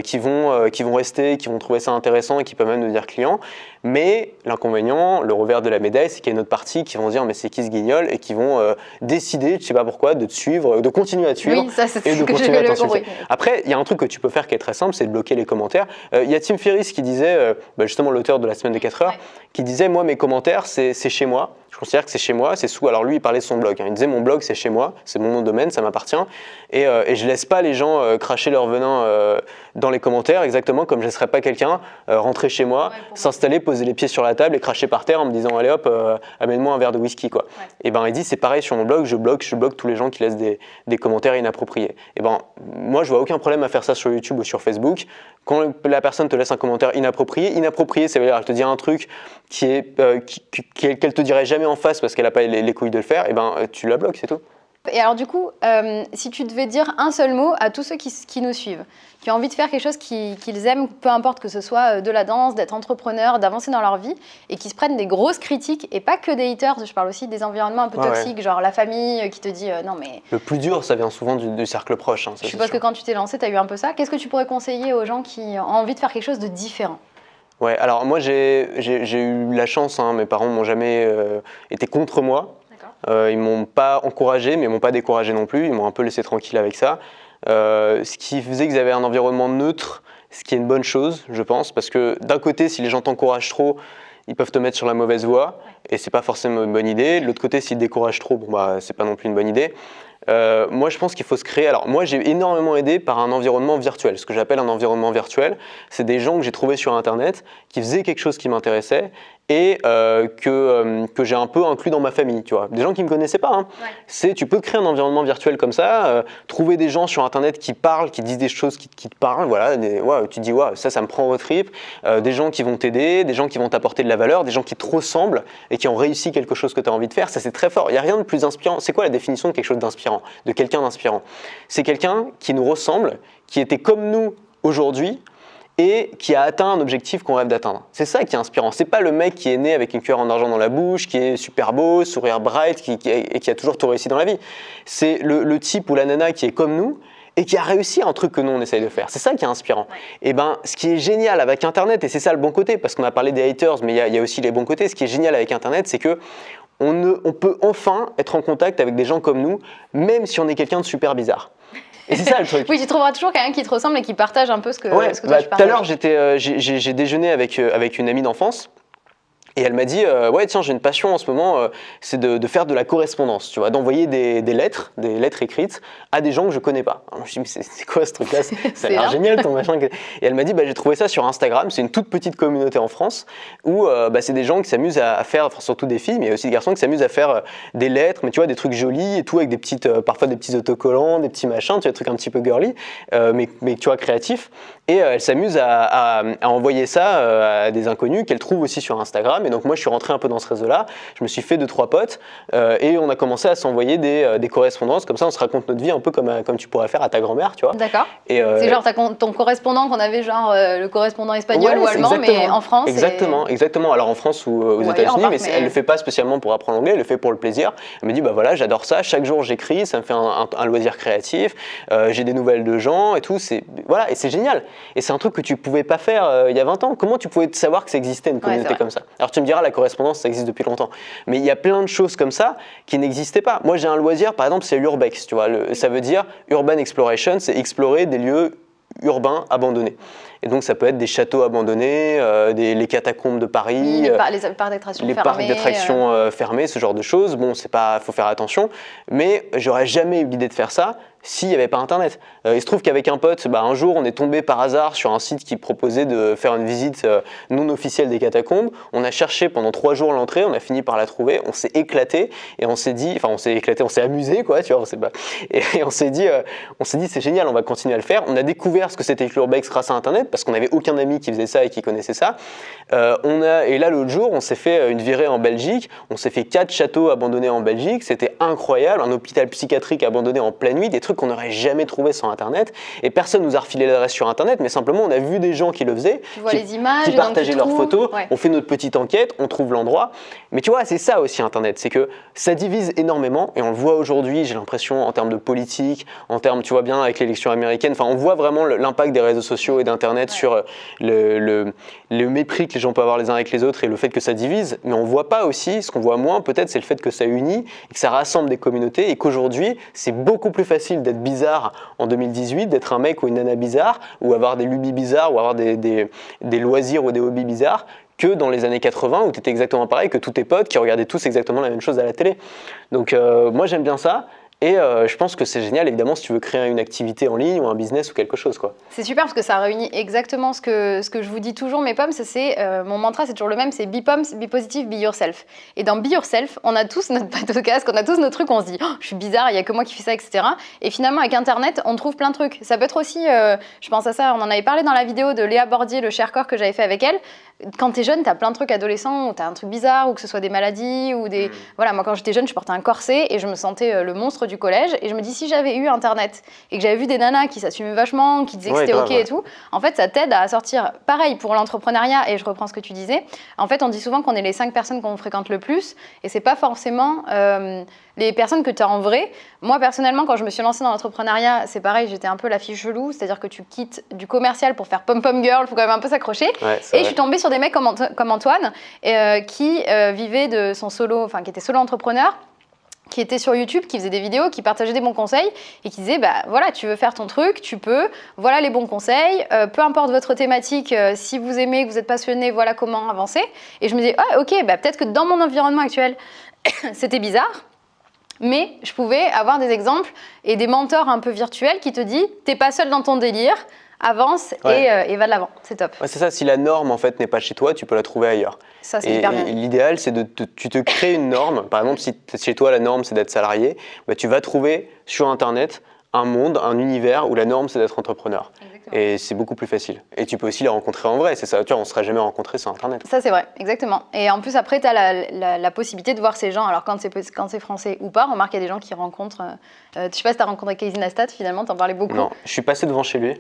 S2: qui vont rester, qui vont trouver ça intéressant et qui peuvent même devenir clients. Mais l'inconvénient, le revers de la médaille, c'est qu'il y a une autre partie qui vont dire mais c'est qui ce guignol et qui vont décider, je sais pas pourquoi, de te suivre, de continuer à te suivre et de continuer à t'insulter. Après, il y a un truc que tu peux faire qui est très simple, c'est de bloquer les commentaires. Il y a Tim Ferriss qui disait, justement l'auteur de la semaine de 4 heures, qui disait moi mes commentaires c'est chez moi. Je considère que c'est chez moi, c'est sous. Alors lui, il parlait de son blog. Il disait mon blog, c'est chez moi, c'est mon nom de domaine, ça m'appartient. Et je laisse pas les gens cracher leur venin dans les commentaires, exactement comme je laisserais pas quelqu'un rentrer chez moi, s'installer, poser les pieds sur la table et cracher par terre en me disant allez hop, amène-moi un verre de whisky quoi. Et ben il dit c'est pareil sur mon blog, je bloque tous les gens qui laissent des commentaires inappropriés. Et ben moi je vois aucun problème à faire ça sur YouTube ou sur Facebook. Quand la personne te laisse un commentaire inapproprié, ça veut dire elle te dit un truc qu'elle te dirait jamais en face parce qu'elle n'a pas les couilles de le faire, et ben tu la bloques, c'est tout.
S1: Et alors du coup, si tu devais dire un seul mot à tous ceux qui nous suivent, qui ont envie de faire quelque chose qu'ils aiment, peu importe que ce soit de la danse, d'être entrepreneur, d'avancer dans leur vie, et qui se prennent des grosses critiques, et pas que des haters, je parle aussi des environnements un peu toxiques, genre la famille qui te dit non mais...
S2: Le plus dur, ça vient souvent du cercle proche. Hein,
S1: je suppose que quand tu t'es lancé, tu as eu un peu ça. Qu'est-ce que tu pourrais conseiller aux gens qui ont envie de faire quelque chose de différent ?
S2: Ouais, alors moi j'ai eu la chance, hein, mes parents m'ont jamais été contre moi. Ils m'ont pas encouragé, mais ils m'ont pas découragé non plus. Ils m'ont un peu laissé tranquille avec ça. Ce qui faisait qu'ils avaient un environnement neutre, ce qui est une bonne chose, je pense, parce que d'un côté, si les gens t'encouragent trop, ils peuvent te mettre sur la mauvaise voie, et c'est pas forcément une bonne idée. De l'autre côté, s'ils te découragent trop, bon bah c'est pas non plus une bonne idée. Moi, je pense qu'il faut se créer. Alors, moi, j'ai énormément aidé par un environnement virtuel. Ce que j'appelle un environnement virtuel, c'est des gens que j'ai trouvés sur Internet qui faisaient quelque chose qui m'intéressait et que j'ai un peu inclus dans ma famille, tu vois. Des gens qui ne me connaissaient pas. Hein. Tu peux créer un environnement virtuel comme ça, trouver des gens sur Internet qui parlent, qui disent des choses qui te parlent. Voilà, tu te dis, ça me prend au trip. Des gens qui vont t'aider, des gens qui vont t'apporter de la valeur, des gens qui te ressemblent et qui ont réussi quelque chose que tu as envie de faire. Ça, c'est très fort. Il n'y a rien de plus inspirant. C'est quoi la définition de quelque chose d'inspirant, de quelqu'un d'inspirant? C'est quelqu'un qui nous ressemble, qui était comme nous aujourd'hui, et qui a atteint un objectif qu'on rêve d'atteindre. C'est ça qui est inspirant. C'est pas le mec qui est né avec une cuillère en argent dans la bouche, qui est super beau, sourire bright, et qui a toujours tout réussi dans la vie. C'est le type ou la nana qui est comme nous et qui a réussi un truc que nous on essaye de faire. C'est ça qui est inspirant. Et ben, ce qui est génial avec Internet, et c'est ça le bon côté, parce qu'on a parlé des haters, mais il y a aussi les bons côtés. Ce qui est génial avec Internet, c'est que on peut enfin être en contact avec des gens comme nous, même si on est quelqu'un de super bizarre. Et c'est ça le truc.
S1: Oui, tu trouveras toujours quelqu'un qui te ressemble et qui partage un peu ce que toi tu partages.
S2: Tout à l'heure, j'ai déjeuné avec une amie d'enfance. Et elle m'a dit, ouais tiens, j'ai une passion en ce moment, c'est de faire de la correspondance, tu vois, d'envoyer des lettres écrites à des gens que je connais pas. Alors, je me suis dit, mais c'est quoi ce truc-là? Ça a l'air génial ton machin. Et elle m'a dit, j'ai trouvé ça sur Instagram, c'est une toute petite communauté en France où c'est des gens qui s'amusent à faire, enfin, surtout des filles, mais aussi des garçons qui s'amusent à faire des lettres, mais tu vois, des trucs jolis et tout, avec parfois des petits autocollants, des petits machins, tu vois, des trucs un petit peu girly, mais tu vois, créatifs. Et elle s'amuse à envoyer ça à des inconnus qu'elle trouve aussi sur Instagram. Et donc moi, je suis rentré un peu dans ce réseau-là. Je me suis fait 2-3 potes et on a commencé à s'envoyer des correspondances. Comme ça, on se raconte notre vie un peu comme tu pourrais faire à ta grand-mère, tu vois.
S1: D'accord. C'est genre ton correspondant qu'on avait, genre le correspondant espagnol ou allemand, mais en France.
S2: Exactement. Alors en France ou aux États-Unis, mais elle le fait pas spécialement pour apprendre l'anglais, elle le fait pour le plaisir. Elle me dit, bah voilà, j'adore ça. Chaque jour, j'écris, ça me fait un loisir créatif. J'ai des nouvelles de gens et tout. Voilà, et c'est génial. Et c'est un truc que tu pouvais pas faire il y a 20 ans. Comment tu pouvais savoir que ça existait une communauté comme ça? Alors tu me diras, la correspondance, ça existe depuis longtemps. Mais il y a plein de choses comme ça qui n'existaient pas. Moi, j'ai un loisir, par exemple, c'est l'urbex. Tu vois, ça veut dire urban exploration, c'est explorer des lieux urbains abandonnés. Et donc ça peut être des châteaux abandonnés, les catacombes de Paris,
S1: les parcs d'attractions
S2: fermés, ce genre de choses. Bon, faut faire attention, mais j'aurais jamais eu l'idée de faire ça s'il n'y avait pas Internet. Il se trouve qu'avec un pote, un jour, on est tombé par hasard sur un site qui proposait de faire une visite non officielle des catacombes. On a cherché pendant 3 jours l'entrée, on a fini par la trouver, on s'est éclaté et on s'est amusé, quoi, tu vois. Et on s'est dit, c'est génial, on va continuer à le faire. On a découvert ce que c'était que l'urbex grâce à Internet parce qu'on n'avait aucun ami qui faisait ça et qui connaissait ça. Et là, l'autre jour, on s'est fait une virée en Belgique. On s'est fait 4 châteaux abandonnés en Belgique. C'était incroyable, un hôpital psychiatrique abandonné en pleine nuit, des trucs qu'on n'aurait jamais trouvé sur Internet. Et personne nous a refilé l'adresse sur Internet, mais simplement on a vu des gens qui le faisaient, qui partageaient leurs photos. Ouais. On fait notre petite enquête, on trouve l'endroit. Mais tu vois, c'est ça aussi Internet, c'est que ça divise énormément et on le voit aujourd'hui. J'ai l'impression en termes de politique, en termes, tu vois bien avec l'élection américaine. Enfin, on voit vraiment l'impact des réseaux sociaux et d'Internet sur le mépris que les gens peuvent avoir les uns avec les autres et le fait que ça divise. Mais on voit pas aussi, ce qu'on voit moins peut-être, c'est le fait que ça unit et que ça rassemble des communautés et qu'aujourd'hui c'est beaucoup plus facile d'être bizarre en 2018, d'être un mec ou une nana bizarre, ou avoir des lubies bizarres, ou avoir des loisirs ou des hobbies bizarres, que dans les années 80 où tu étais exactement pareil que tous tes potes qui regardaient tous exactement la même chose à la télé. Donc moi j'aime bien ça. Et je pense que c'est génial, évidemment, si tu veux créer une activité en ligne ou un business ou quelque chose, quoi.
S1: C'est super parce que ça réunit exactement ce que je vous dis toujours, mes pommes. Mon mantra, c'est toujours le même, c'est be pommes, be positive, be yourself. Et dans be yourself, on a tous notre pâte au casque, on a tous nos trucs, on se dit oh, je suis bizarre, il n'y a que moi qui fais ça, etc. Et finalement, avec Internet, on trouve plein de trucs. Ça peut être aussi, je pense à ça, on en avait parlé dans la vidéo de Léa Bordier, le Sharecore que j'avais fait avec elle. Quand t'es jeune, t'as plein de trucs adolescents où t'as un truc bizarre, ou que ce soit des maladies, ou des... Voilà, moi quand j'étais jeune, je portais un corset et je me sentais le monstre du collège. Et je me dis, si j'avais eu Internet et que j'avais vu des nanas qui s'assumaient vachement, qui disaient que c'était OK et tout, en fait, ça t'aide à sortir. Pareil pour l'entrepreneuriat, et je reprends ce que tu disais. En fait, on dit souvent qu'on est les 5 personnes qu'on fréquente le plus, et c'est pas forcément les personnes que tu as en vrai. Moi, personnellement, quand je me suis lancée dans l'entrepreneuriat, c'est pareil, j'étais un peu la fille chelou, c'est-à-dire que tu quittes du commercial pour faire pom-pom girl, faut quand même un peu s'accrocher. Et je suis tombée sur des mecs comme Antoine, qui vivait de son solo, enfin qui était solo entrepreneur, qui était sur YouTube, qui faisait des vidéos, qui partageait des bons conseils et qui disait bah voilà, tu veux faire ton truc, tu peux, voilà les bons conseils, peu importe votre thématique, si vous aimez, que vous êtes passionné, voilà comment avancer. Et je me disais ah ok, bah peut-être que dans mon environnement actuel c'était bizarre, mais je pouvais avoir des exemples et des mentors un peu virtuels qui te disent t'es pas seul dans ton délire, avance et va de l'avant, c'est top.
S2: Ouais, c'est ça, si la norme en fait n'est pas chez toi, tu peux la trouver ailleurs.
S1: Ça, c'est hyper bien.
S2: L'idéal, c'est tu te crées une norme. Par exemple, si chez toi la norme c'est d'être salarié, bah, tu vas trouver sur Internet un monde, un univers où la norme c'est d'être entrepreneur. Exactement. Et c'est beaucoup plus facile. Et tu peux aussi les rencontrer en vrai, c'est ça, tu vois, on ne serait jamais rencontrés sur Internet.
S1: Ça c'est vrai, exactement. Et en plus après tu as la possibilité de voir ces gens, alors quand c'est français ou pas, remarque il y a des gens qui rencontrent, je sais pas si tu as rencontré Casey Neistat finalement, tu en parlais beaucoup.
S2: Non, je suis passé devant chez lui,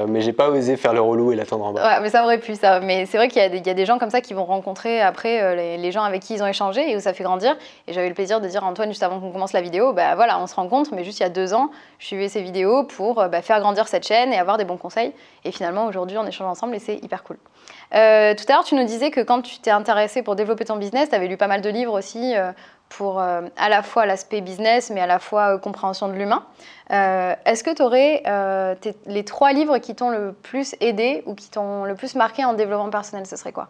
S2: mais j'ai pas osé faire le relou et l'attendre en bas.
S1: Ouais, mais ça aurait pu ça, mais c'est vrai qu'il y a des gens comme ça qui vont rencontrer après les gens avec qui ils ont échangé et où ça fait grandir. Et j'avais le plaisir de dire à Antoine juste avant qu'on commence la vidéo, bah voilà, on se rencontre, mais juste il y a 2 ans, je suivais ces vidéos pour faire grandir cette chaîne et avoir des bons conseils. Et finalement, aujourd'hui, on échange ensemble et c'est hyper cool. Tout à l'heure, tu nous disais que quand tu t'es intéressé pour développer ton business, tu avais lu pas mal de livres aussi pour à la fois l'aspect business, mais à la fois compréhension de l'humain. Est-ce que tu aurais les 3 livres qui t'ont le plus aidé ou qui t'ont le plus marqué en développement personnel, ce serait quoi?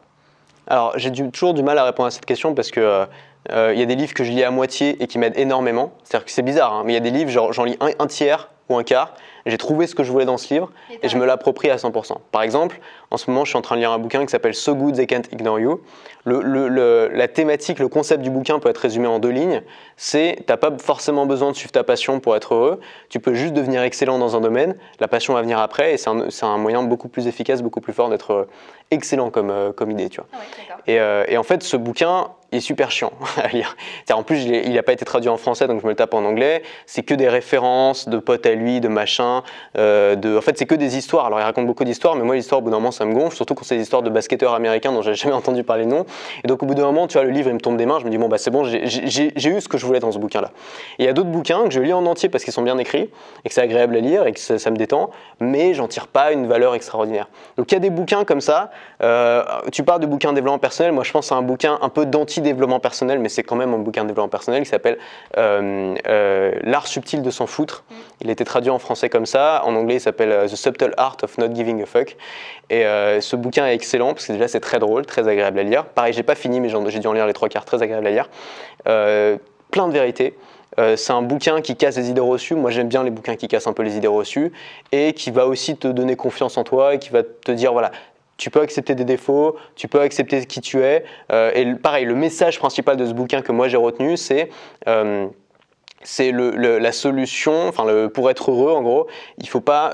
S2: Alors, j'ai toujours du mal à répondre à cette question parce que il y a des livres que je lis à moitié et qui m'aident énormément. C'est-à-dire que c'est bizarre, hein, mais il y a des livres, j'en lis un tiers ou un quart. j'ai trouvé ce que je voulais dans ce livre et je me l'approprie à 100%. Par exemple, en ce moment, je suis en train de lire un bouquin qui s'appelle So Good They Can't Ignore You. La thématique, le concept du bouquin peut être résumé en 2 lignes. C'est, t'as pas forcément besoin de suivre ta passion pour être heureux. Tu peux juste devenir excellent dans un domaine. La passion va venir après et c'est un moyen beaucoup plus efficace, beaucoup plus fort d'être excellent comme idée, tu vois. Et en fait, ce bouquin est super chiant à lire. En plus, il n'a pas été traduit en français, donc je me le tape en anglais. C'est que des références de potes à lui, de machin. En fait, c'est que des histoires. Alors, il raconte beaucoup d'histoires, mais moi, l'histoire, au bout d'un moment, ça me gonfle, surtout quand c'est des histoires de basketteurs américains dont j'avais jamais entendu parler de nom. Et donc, au bout d'un moment, tu vois, le livre, il me tombe des mains. Je me dis, bon, bah, c'est bon, j'ai eu ce que je voulais dans ce bouquin-là. Et il y a d'autres bouquins que je lis en entier parce qu'ils sont bien écrits et que c'est agréable à lire et que ça me détend, mais j'en tire pas une valeur extraordinaire. Donc, il y a des bouquins comme ça. Tu parles de bouquins de développement personnel. Moi, je pense à un bouquin un peu d'anti-développement personnel, mais c'est quand même un bouquin de développement personnel qui s'appelle L'art subtil de s'en foutre. Il a été traduit en français comme ça. En anglais, il s'appelle The Subtle Art of Not Giving a Fuck. Et ce bouquin est excellent parce que déjà, c'est très drôle, très agréable à lire. Pareil, j'ai pas fini, mais j'ai dû en lire les 3/4, très agréable à lire. Plein de vérités. C'est un bouquin qui casse les idées reçues. Moi, j'aime bien les bouquins qui cassent un peu les idées reçues et qui va aussi te donner confiance en toi et qui va te dire, voilà, tu peux accepter des défauts, tu peux accepter qui tu es. Et pareil, le message principal de ce bouquin que moi j'ai retenu, c'est la solution, pour être heureux en gros, il faut pas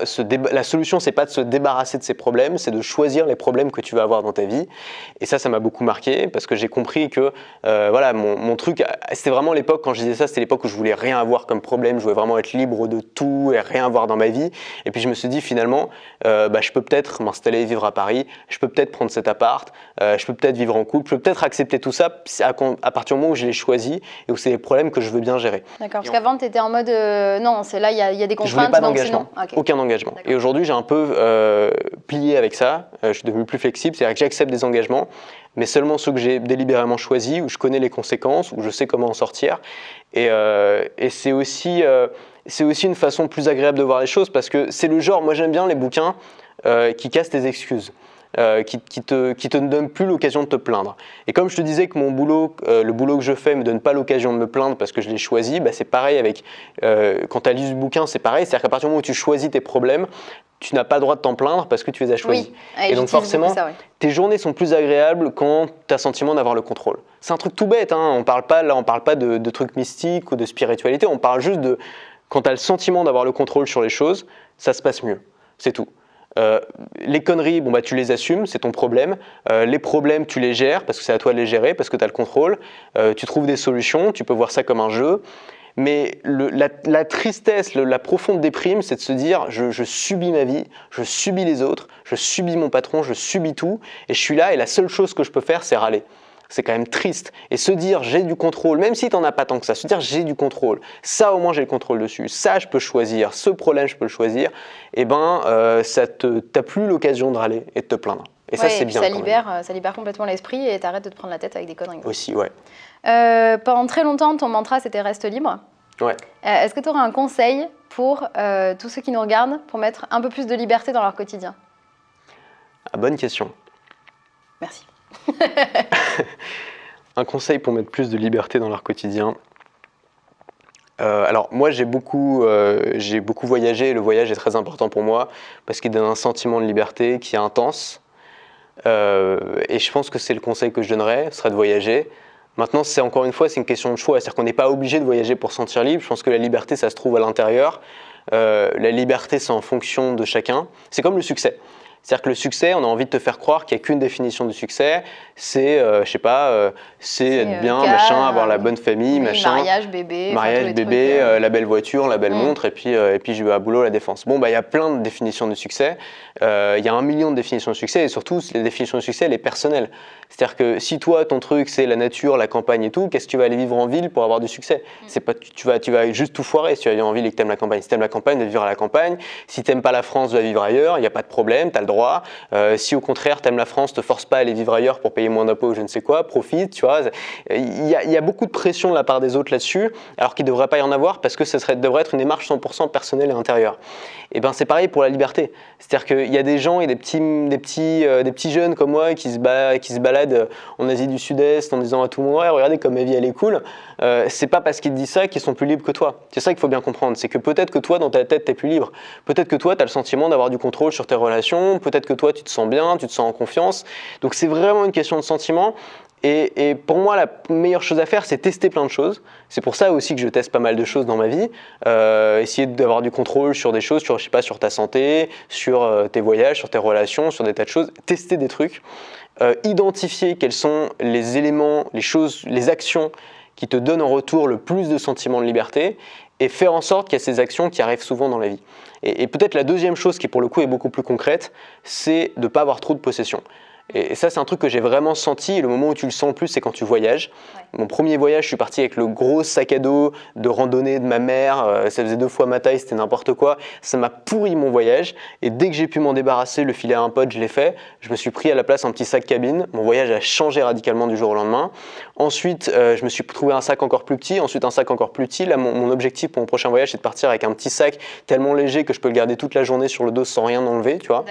S2: la solution c'est pas de se débarrasser de ses problèmes, c'est de choisir les problèmes que tu vas avoir dans ta vie. Et ça m'a beaucoup marqué parce que j'ai compris que voilà, mon truc, c'était vraiment l'époque quand je disais ça, c'était l'époque où je voulais rien avoir comme problème, je voulais vraiment être libre de tout et rien avoir dans ma vie. Et puis je me suis dit finalement, je peux peut-être m'installer et vivre à Paris, je peux peut-être prendre cet appart, je peux peut-être vivre en couple, je peux peut-être accepter tout ça à partir du moment où je l'ai choisi et où c'est les problèmes que je veux bien gérer.
S1: D'accord. Parce qu'avant, tu étais en mode non, c'est là, il y a des contraintes.
S2: Je voulais pas d'engagement, aucun engagement. Et aujourd'hui, j'ai un peu plié avec ça. Je suis devenu plus flexible, c'est-à-dire que j'accepte des engagements, mais seulement ceux que j'ai délibérément choisis, où je connais les conséquences, où je sais comment en sortir. Et c'est aussi une façon plus agréable de voir les choses parce que c'est le genre, moi j'aime bien les bouquins qui cassent tes excuses. Qui te donne plus l'occasion de te plaindre. Et comme je te disais que mon boulot, le boulot que je fais me donne pas l'occasion de me plaindre parce que je l'ai choisi, c'est pareil avec quand tu as lu ce bouquin, c'est pareil, c'est-à-dire qu'à partir du moment où tu choisis tes problèmes, tu n'as pas le droit de t'en plaindre parce que tu les as choisis.
S1: Oui.
S2: Et donc forcément, tes journées sont plus agréables quand tu as le sentiment d'avoir le contrôle. C'est un truc tout bête, hein. On parle pas de trucs mystiques ou de spiritualité, on parle juste de quand tu as le sentiment d'avoir le contrôle sur les choses, ça se passe mieux. C'est tout. Les conneries, tu les assumes, c'est ton problème. Les problèmes, tu les gères parce que c'est à toi de les gérer, parce que tu as le contrôle. Tu trouves des solutions, tu peux voir ça comme un jeu. Mais la tristesse, la profonde déprime, c'est de se dire je subis ma vie, je subis les autres, je subis mon patron, je subis tout, et je suis là et la seule chose que je peux faire, c'est râler. C'est quand même triste. Et se dire j'ai du contrôle, même si tu n'en as pas tant que ça, se dire j'ai du contrôle, ça au moins j'ai le contrôle dessus, ça je peux choisir, ce problème je peux le choisir, t'as plus l'occasion de râler et de te plaindre. Et ça c'est bien.
S1: Ça libère complètement l'esprit et t'arrêtes de te prendre la tête avec des conneries.
S2: Aussi, ouais.
S1: Pendant très longtemps, ton mantra c'était reste libre.
S2: Ouais.
S1: Est-ce que tu aurais un conseil pour tous ceux qui nous regardent pour mettre un peu plus de liberté dans leur quotidien ?
S2: Bonne question.
S1: Merci.
S2: Un conseil pour mettre plus de liberté dans leur quotidien. Alors moi j'ai beaucoup voyagé et le voyage est très important pour moi parce qu'il donne un sentiment de liberté qui est intense et je pense que c'est le conseil que je donnerais, ce serait de voyager. Maintenant c'est encore une fois c'est une question de choix, c'est-à-dire qu'on n'est pas obligé de voyager pour se sentir libre, je pense que la liberté ça se trouve à l'intérieur, la liberté c'est en fonction de chacun, c'est comme le succès. C'est-à-dire que le succès, on a envie de te faire croire qu'il n'y a qu'une définition du succès, c'est, c'est être bien, machin, avoir la bonne famille, machin.
S1: Mariage, bébé,
S2: la belle voiture, la belle montre, et puis je vais à boulot, la défense. Bon, il y a plein de définitions de succès, il y a 1 million de définitions de succès, et surtout, les définitions de succès, elle est personnelle. C'est-à-dire que si toi, ton truc, c'est la nature, la campagne et tout, qu'est-ce que tu vas aller vivre en ville pour avoir du succès ? C'est pas, tu vas juste tout foirer si tu vas vivre en ville et que tu aimes la campagne. Si tu aimes la campagne, va vivre à la campagne. Si tu n'aimes pas la France, va vivre ailleurs, il n'y a pas de problème, tu as le droit. Si au contraire, t'aimes la France, te force pas à aller vivre ailleurs pour payer moins d'impôts ou je ne sais quoi, profite, tu vois. Il y a beaucoup de pression de la part des autres là-dessus, alors qu'il ne devrait pas y en avoir parce que devrait être une démarche 100% personnelle et intérieure. Et ben c'est pareil pour la liberté. C'est-à-dire qu'il y a des gens et des petits jeunes comme moi qui se baladent en Asie du Sud-Est en disant à tout le monde ouais, regardez comme ma vie elle est cool. C'est pas parce qu'ils te disent ça qu'ils sont plus libres que toi. C'est ça qu'il faut bien comprendre. C'est que peut-être que toi dans ta tête t'es plus libre. Peut-être que toi t'as le sentiment d'avoir du contrôle sur tes relations. Peut-être que toi tu te sens bien, tu te sens en confiance. Donc c'est vraiment une question de sentiment. Et pour moi, la meilleure chose à faire, c'est tester plein de choses. C'est pour ça aussi que je teste pas mal de choses dans ma vie. Essayer d'avoir du contrôle sur des choses, je sais pas, sur ta santé, sur tes voyages, sur tes relations, sur des tas de choses. Tester des trucs. Identifier quels sont les éléments, les choses, les actions qui te donnent en retour le plus de sentiments de liberté et faire en sorte qu'il y a ces actions qui arrivent souvent dans la vie. Et peut-être la deuxième chose qui pour le coup est beaucoup plus concrète, c'est de ne pas avoir trop de possessions. Et ça, c'est un truc que j'ai vraiment senti. Et le moment où tu le sens le plus, c'est quand tu voyages. Ouais. Mon premier voyage, je suis parti avec le gros sac à dos de randonnée de ma mère. Ça faisait 2 fois ma taille, c'était n'importe quoi. Ça m'a pourri mon voyage. Et dès que j'ai pu m'en débarrasser, le filer à un pote, je l'ai fait. Je me suis pris à la place un petit sac cabine. Mon voyage a changé radicalement du jour au lendemain. Ensuite, je me suis trouvé un sac encore plus petit. Ensuite, un sac encore plus petit. Là, mon objectif pour mon prochain voyage, c'est de partir avec un petit sac tellement léger que je peux le garder toute la journée sur le dos sans rien enlever, tu vois,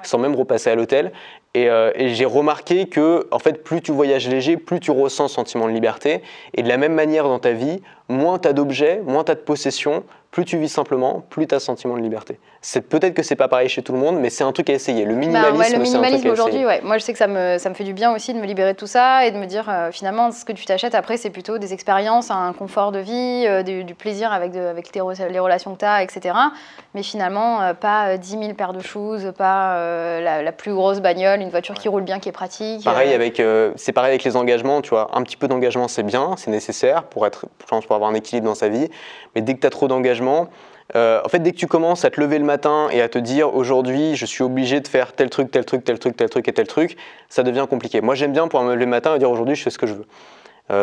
S2: sans même repasser à l'hôtel. Et j'ai remarqué que en fait, plus tu voyages léger, plus tu ressens ce sentiment de liberté. Et de la même manière dans ta vie, moins tu as d'objets, moins tu as de possessions, plus tu vis simplement, plus tu as ce sentiment de liberté. Peut-être que c'est pas pareil chez tout le monde, mais c'est un truc à essayer. Le minimalisme,
S1: le minimalisme aujourd'hui,
S2: ouais.
S1: Moi je sais que ça me fait du bien aussi de me libérer de tout ça et de me dire finalement ce que tu t'achètes après c'est plutôt des expériences, un confort de vie, du plaisir avec les relations que tu as, etc. Mais finalement pas 10 000 paires de shoes, pas la plus grosse bagnole, une voiture qui roule bien, qui est pratique.
S2: C'est pareil avec les engagements, tu vois. Un petit peu d'engagement c'est bien, c'est nécessaire pour avoir un équilibre dans sa vie. Mais dès que tu as trop d'engagement, en fait, dès que tu commences à te lever le matin et à te dire aujourd'hui, je suis obligé de faire tel truc, tel truc, tel truc, tel truc et tel truc, ça devient compliqué. Moi, j'aime bien pouvoir me lever le matin et dire aujourd'hui, je fais ce que je veux.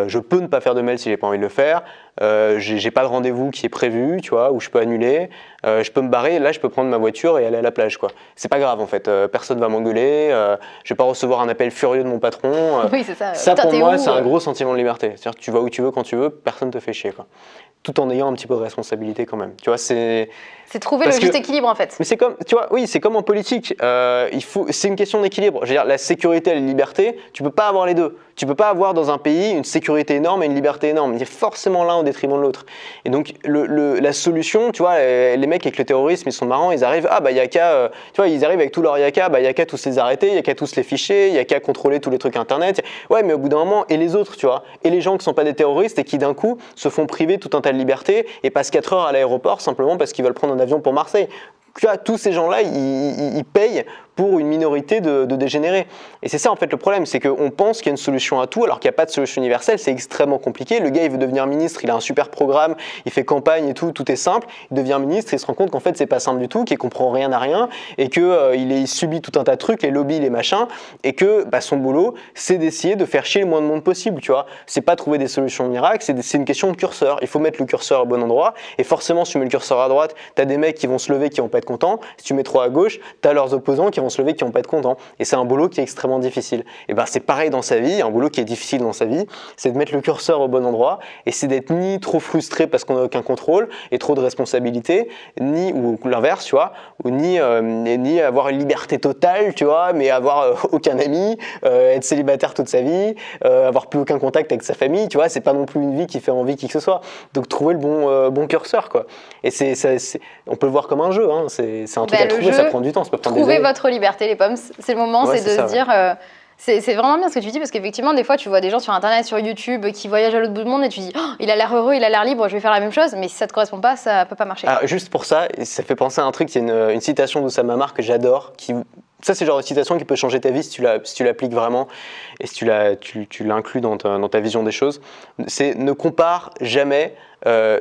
S2: Je peux ne pas faire de mail si j'ai pas envie de le faire. J'ai pas de rendez-vous qui est prévu, tu vois, où je peux annuler. Je peux me barrer. Là, je peux prendre ma voiture et aller à la plage, quoi. C'est pas grave en fait. Personne va m'engueuler. Je vais pas recevoir un appel furieux de mon patron.
S1: Oui, c'est ça.
S2: Ça pour moi, c'est un gros sentiment de liberté. C'est-à-dire que tu vas où tu veux, quand tu veux, personne te fait chier, quoi. Tout en ayant un petit peu de responsabilité quand même. Tu vois, c'est
S1: trouver le juste équilibre en fait.
S2: Mais c'est comme, tu vois, oui, c'est comme en politique. C'est une question d'équilibre. Je veux dire, la sécurité et la liberté, tu peux pas avoir les deux. Tu peux pas avoir dans un pays une sécurité énorme et une liberté énorme. Il y a forcément l'un au détriment de l'autre. Et donc la solution, tu vois, les mecs avec le terrorisme, ils sont marrants. Ils arrivent, il y a qu'à, tu vois, ils arrivent avec tout leur yaka, il y a qu'à tous les arrêter, il y a qu'à tous les ficher, il y a qu'à contrôler tous les trucs internet. Ouais, mais au bout d'un moment, et les autres, tu vois, et les gens qui sont pas des terroristes et qui d'un coup se font priver tout un tas de liberté et passent 4 heures à l'aéroport simplement parce qu'ils veulent prendre un avion pour Marseille. Tu vois, tous ces gens-là, ils payent pour une minorité de dégénérés. Et c'est ça en fait le problème, c'est qu'on pense qu'il y a une solution à tout alors qu'il n'y a pas de solution universelle, c'est extrêmement compliqué. Le gars il veut devenir ministre, il a un super programme, il fait campagne et tout est simple, il devient ministre et il se rend compte qu'en fait c'est pas simple du tout, qu'il comprend rien à rien et qu'il subit tout un tas de trucs, les lobbies, les machins, et que son boulot c'est d'essayer de faire chier le moins de monde possible, tu vois. C'est pas trouver des solutions miracles, c'est une question de curseur, il faut mettre le curseur au bon endroit et forcément si tu mets le curseur à droite, t'as des mecs qui vont se lever qui vont pas être contents, si tu mets trop à gauche, t'as leurs opposants qui vont se lever qui vont pas être contents. Et c'est un boulot qui est extrêmement difficile. Et c'est pareil dans sa vie, un boulot qui est difficile dans sa vie, c'est de mettre le curseur au bon endroit et c'est d'être ni trop frustré parce qu'on n'a aucun contrôle et trop de responsabilités, ou l'inverse, tu vois, ou ni avoir une liberté totale, tu vois, mais avoir aucun ami, être célibataire toute sa vie, avoir plus aucun contact avec sa famille, tu vois, c'est pas non plus une vie qui fait envie qui que ce soit. Donc trouver le bon curseur, quoi. Et on peut le voir comme un jeu, hein. C'est un truc à trouver, ça prend du temps, ça peut prendre des années.
S1: Trouver votre liberté, les pommes, c'est le moment, c'est de se dire. C'est vraiment bien ce que tu dis parce qu'effectivement, des fois, tu vois des gens sur Internet, sur YouTube qui voyagent à l'autre bout du monde et tu dis il a l'air heureux, il a l'air libre, je vais faire la même chose, mais si ça te correspond pas, ça peut pas marcher.
S2: Alors, juste pour ça, ça fait penser à un truc, il y a une citation d'Oussama Amar que j'adore, ça c'est le genre de citation qui peut changer ta vie si tu l'appliques vraiment et si tu l'inclus dans ta vision des choses. C'est ne compare jamais la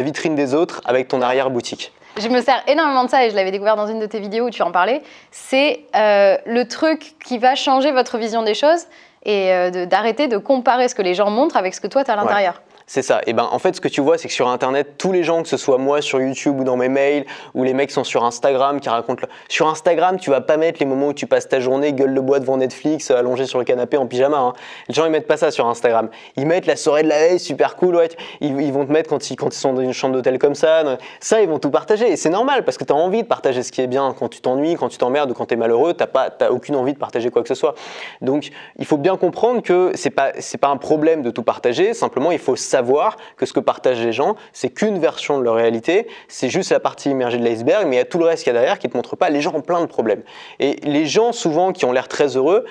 S2: vitrine des autres avec ton arrière-boutique.
S1: Je me sers énormément de ça et je l'avais découvert dans une de tes vidéos où tu en parlais. C'est le truc qui va changer votre vision des choses et d'arrêter de comparer ce que les gens montrent avec ce que toi tu as à l'intérieur.
S2: C'est ça. Et ben en fait, ce que tu vois, c'est que sur Internet, tous les gens, que ce soit moi sur YouTube ou dans mes mails, ou les mecs sont sur Instagram qui racontent. Sur Instagram, tu vas pas mettre les moments où tu passes ta journée gueule de bois devant Netflix, allongé sur le canapé en pyjama. Hein. Les gens ils mettent pas ça sur Instagram. Ils mettent la soirée de la veille, super cool. Ouais. Ils vont te mettre quand ils sont dans une chambre d'hôtel comme ça. Ça, ils vont tout partager. Et c'est normal parce que tu as envie de partager ce qui est bien. Quand tu t'ennuies, quand tu t'emmerdes ou quand tu es malheureux, t'as aucune envie de partager quoi que ce soit. Donc, il faut bien comprendre que c'est pas un problème de tout partager. Simplement, il faut savoir que ce que partagent les gens, c'est qu'une version de leur réalité, c'est juste la partie immergée de l'iceberg, mais il y a tout le reste qu'il y a derrière qui ne te montre pas. Les gens ont plein de problèmes. Et les gens, souvent, qui ont l'air très heureux,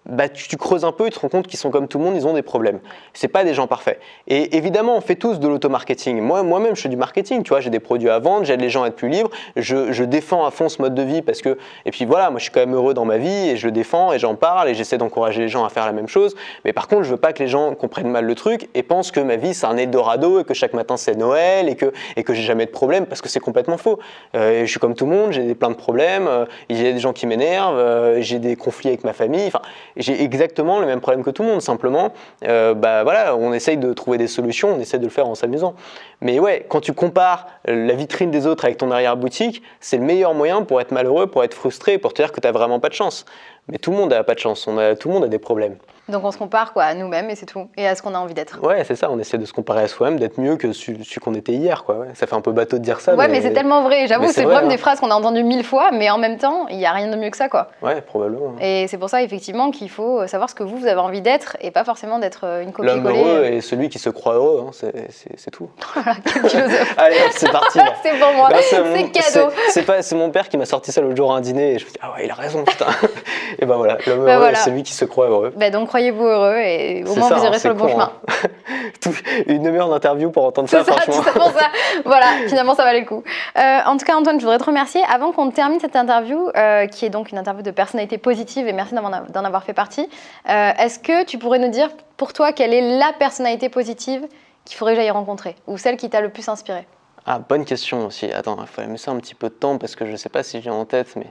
S2: bah, tu creuses un peu, tu te rends compte qu'ils sont comme tout le monde, ils ont des problèmes. C'est pas des gens parfaits. Et évidemment, on fait tous de l'auto-marketing. Moi-même, je fais du marketing, tu vois, j'ai des produits à vendre, j'aide les gens à être plus libres, je défends à fond ce mode de vie parce que, et puis voilà, moi je suis quand même heureux dans ma vie et je le défends et j'en parle et j'essaie d'encourager les gens à faire la même chose. Mais par contre, je veux pas que les gens comprennent mal le truc et pensent que ma vie c'est un Eldorado et que chaque matin c'est Noël et que j'ai jamais de problème parce que c'est complètement faux. Je suis comme tout le monde, j'ai plein de problèmes, j'ai des gens qui m'énervent, j'ai des conflits avec ma famille, enfin, j'ai exactement le même problème que tout le monde. Simplement, bah voilà, on essaye de trouver des solutions, on essaie de le faire en s'amusant. Mais ouais, quand tu compares la vitrine des autres avec ton arrière-boutique, c'est le meilleur moyen pour être malheureux, pour être frustré, pour te dire que tu n'as vraiment pas de chance. Mais tout le monde n'a pas de chance, tout le monde a des problèmes.
S1: Donc on se compare quoi, à nous-mêmes et c'est tout, et à ce qu'on a envie d'être.
S2: Ouais, c'est ça, on essaie de se comparer à soi-même, d'être mieux que celui qu'on était hier, quoi. Ouais. Ça fait un peu bateau de dire ça.
S1: Ouais, mais c'est tellement vrai, j'avoue, c'est vraiment des
S2: hein.
S1: phrases qu'on a entendues 1000 fois, mais en même temps, il n'y a rien de mieux que ça, quoi.
S2: Ouais, probablement.
S1: Et c'est pour ça, effectivement, qu'il faut savoir ce que vous avez envie d'être, et pas forcément d'être une
S2: L'homme
S1: copie-collée.
S2: heureux est celui qui se croit heureux, hein. C'est tout.
S1: Voilà, quel philosophe.
S2: Allez, hop, c'est parti. Là.
S1: C'est pour moi,
S2: Là,
S1: c'est cadeau.
S2: C'est mon père qui m'a sorti ça l'autre jour à un dîner, et je me dis, ah ouais, il a raison, putain. Et ben voilà, l'homme heureux est celui qui se croit heureux.
S1: Bah donc croyez-vous heureux, et au moins vous irez sur le bon chemin.
S2: Hein. Une demi-heure d'interview pour entendre ça, franchement.
S1: C'est pour ça. Voilà, finalement ça valait le coup. En tout cas, Antoine, je voudrais te remercier. Avant qu'on termine cette interview, qui est donc une interview de personnalité positive, et merci d'en avoir fait partie, est-ce que tu pourrais nous dire, pour toi, quelle est la personnalité positive qu'il faudrait que j'aille rencontrer, ou celle qui t'a le plus inspiré?
S2: Ah, bonne question aussi. Attends, il fallait me laisser un petit peu de temps, parce que je ne sais pas si j'ai en tête, mais...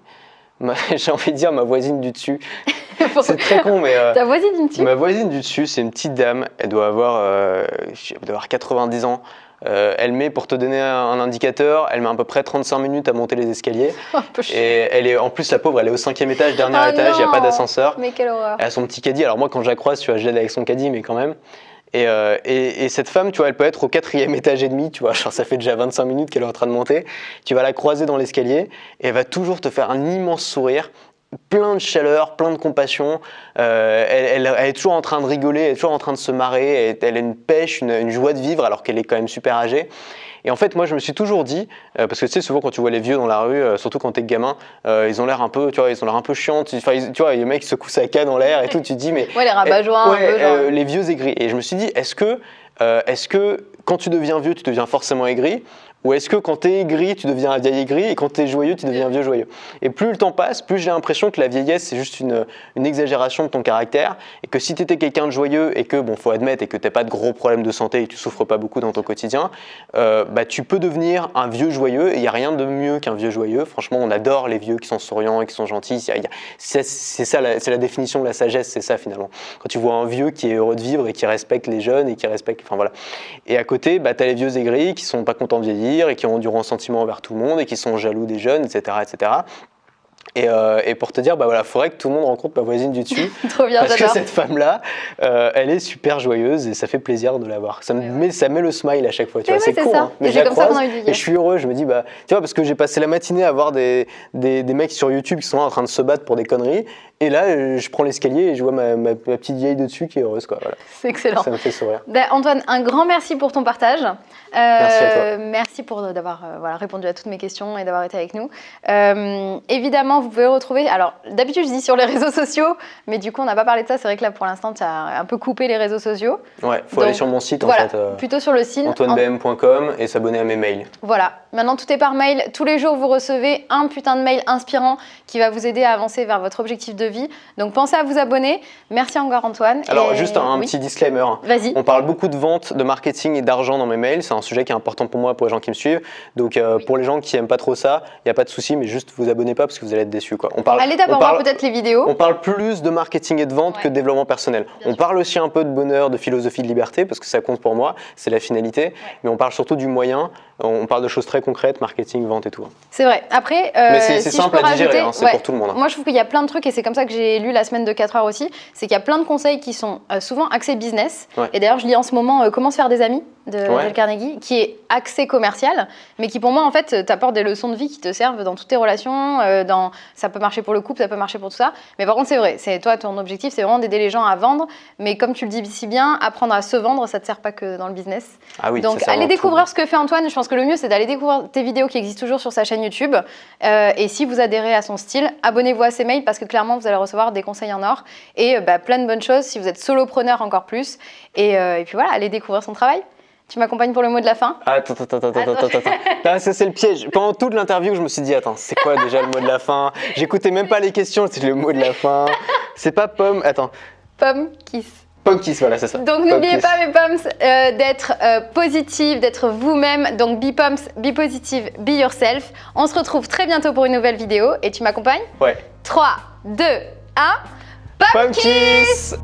S2: j'ai envie de dire ma voisine du dessus. C'est très con, mais...
S1: Ta voisine du dessus?
S2: Ma voisine du dessus, c'est une petite dame. Elle doit avoir 90 ans. Elle met, pour te donner un indicateur, elle met à peu près 35 minutes à monter les escaliers. Et elle est, en plus, la pauvre, elle est au 5e étage, dernier étage, il n'y a pas d'ascenseur.
S1: Mais quelle horreur.
S2: Elle a son petit caddie. Alors moi, quand je la croise, tu vois, je l'aide avec son caddie, mais quand même. Et cette femme, tu vois, elle peut être au 4e étage et demi, tu vois, genre ça fait déjà 25 minutes qu'elle est en train de monter. Tu vas la croiser dans l'escalier et elle va toujours te faire un immense sourire, plein de chaleur, plein de compassion. Elle est toujours en train de rigoler, elle est toujours en train de se marrer. Elle a une pêche, une joie de vivre alors qu'elle est quand même super âgée. Et en fait, moi, je me suis toujours dit, parce que tu sais, souvent quand tu vois les vieux dans la rue, surtout quand t'es gamin, ils ont l'air un peu, tu vois, ils ont l'air un peu chiants. Tu vois, les mecs qui secouent sa canne en l'air et tout, tu te dis, mais...
S1: Ouais, les rabat-joie, un peu, genre.
S2: Les vieux aigris. Et je me suis dit, est-ce que quand tu deviens vieux, tu deviens forcément aigri? Ou est-ce que quand tu es aigri, tu deviens un vieil aigri, et quand tu es joyeux, tu deviens un vieux joyeux? Et plus le temps passe, plus j'ai l'impression que la vieillesse, c'est juste une exagération de ton caractère, et que si tu étais quelqu'un de joyeux, et que, bon, faut admettre, et que tu n'as pas de gros problèmes de santé, et que tu souffres pas beaucoup dans ton quotidien, bah, tu peux devenir un vieux joyeux, et il n'y a rien de mieux qu'un vieux joyeux. Franchement, on adore les vieux qui sont souriants et qui sont gentils. C'est la définition de la sagesse, c'est ça finalement. Quand tu vois un vieux qui est heureux de vivre, et qui respecte les jeunes, et qui respecte... Enfin voilà. Et à côté, bah, tu as les vieux aigris qui sont pas contents de vieillir, et qui ont du ressentiment envers tout le monde et qui sont jaloux des jeunes, etc. etc. Et pour te dire, bah voilà, faudrait que tout le monde rencontre ma voisine du dessus.
S1: Trop bien,
S2: parce que cette femme-là, elle est super joyeuse et ça fait plaisir de la voir. Ça met le smile à chaque fois. Tu vois, c'est con, hein, mais je la croise et je suis heureux. Je me dis, bah, tu vois, parce que j'ai passé la matinée à voir des mecs sur YouTube qui sont en train de se battre pour des conneries. Et là, je prends l'escalier et je vois ma petite vieille de dessus qui est heureuse, quoi. Voilà.
S1: C'est excellent.
S2: Ça me fait sourire.
S1: Antoine, un grand merci pour ton partage.
S2: Merci à toi.
S1: Merci d'avoir répondu à toutes mes questions et d'avoir été avec nous. Évidemment, vous pouvez retrouver... Alors, d'habitude, je dis sur les réseaux sociaux, mais du coup, on n'a pas parlé de ça. C'est vrai que là, pour l'instant, tu as un peu coupé les réseaux sociaux.
S2: Ouais, il faut aller sur mon site, en fait.
S1: Plutôt sur le site.
S2: AntoineBM.com et s'abonner à mes mails.
S1: Voilà. Maintenant, tout est par mail. Tous les jours, vous recevez un putain de mail inspirant qui va vous aider à avancer vers votre objectif de vie. vie. Donc pensez à vous abonner. Merci encore Antoine.
S2: Alors juste un petit disclaimer.
S1: Vas-y.
S2: On parle beaucoup de vente, de marketing et d'argent dans mes mails. C'est un sujet qui est important pour moi, pour les gens qui me suivent. Donc pour les gens qui n'aiment pas trop ça, il n'y a pas de souci, mais juste vous abonnez pas parce que vous allez être déçus.
S1: Allez d'abord voir peut-être les vidéos.
S2: On parle plus de marketing et de vente que de développement personnel. On parle aussi un peu de bonheur, de philosophie de liberté parce que ça compte pour moi, c'est la finalité. Mais on parle surtout du moyen. On parle de choses très concrètes, marketing, vente et tout.
S1: C'est vrai. Après,
S2: mais c'est simple à digérer, c'est pour tout le monde.
S1: Moi, je trouve qu'il y a plein de trucs et c'est comme ça que j'ai lu la semaine de 4 heures aussi. C'est qu'il y a plein de conseils qui sont souvent axés business. Et d'ailleurs, je lis en ce moment Comment se faire des amis de Dale Carnegie, qui est axé commercial, mais qui pour moi en fait t'apporte des leçons de vie qui te servent dans toutes tes relations. Ça peut marcher pour le couple, ça peut marcher pour tout ça. Mais par contre, c'est vrai, c'est toi ton objectif, c'est vraiment d'aider les gens à vendre. Mais comme tu le dis si bien, apprendre à se vendre, ça te sert pas que dans le business.
S2: Ah oui,
S1: donc allez découvrir ce que fait Antoine. Je pense que le mieux c'est d'aller découvrir tes vidéos qui existent toujours sur sa chaîne YouTube. Et si vous adhérez à son style, abonnez-vous à ses mails parce que clairement vous allez recevoir des conseils en or et plein de bonnes choses. Si vous êtes solopreneur, encore plus. Et puis voilà, allez découvrir son travail. Tu m'accompagnes pour le mot de la fin?
S2: Attends. Là, ça, c'est le piège. Pendant toute l'interview, je me suis dit, attends, c'est quoi déjà le mot de la fin? J'écoutais même pas les questions, c'est le mot de la fin. C'est pas pomme, attends.
S1: Pomme kiss.
S2: Pomme kiss, voilà, c'est ça.
S1: Donc n'oubliez pas, mes pommes, d'être positive, d'être vous-même. Donc be pommes, be positive, be yourself. On se retrouve très bientôt pour une nouvelle vidéo. Et tu m'accompagnes?
S2: Ouais.
S1: 3, 2, 1. Pomme kiss!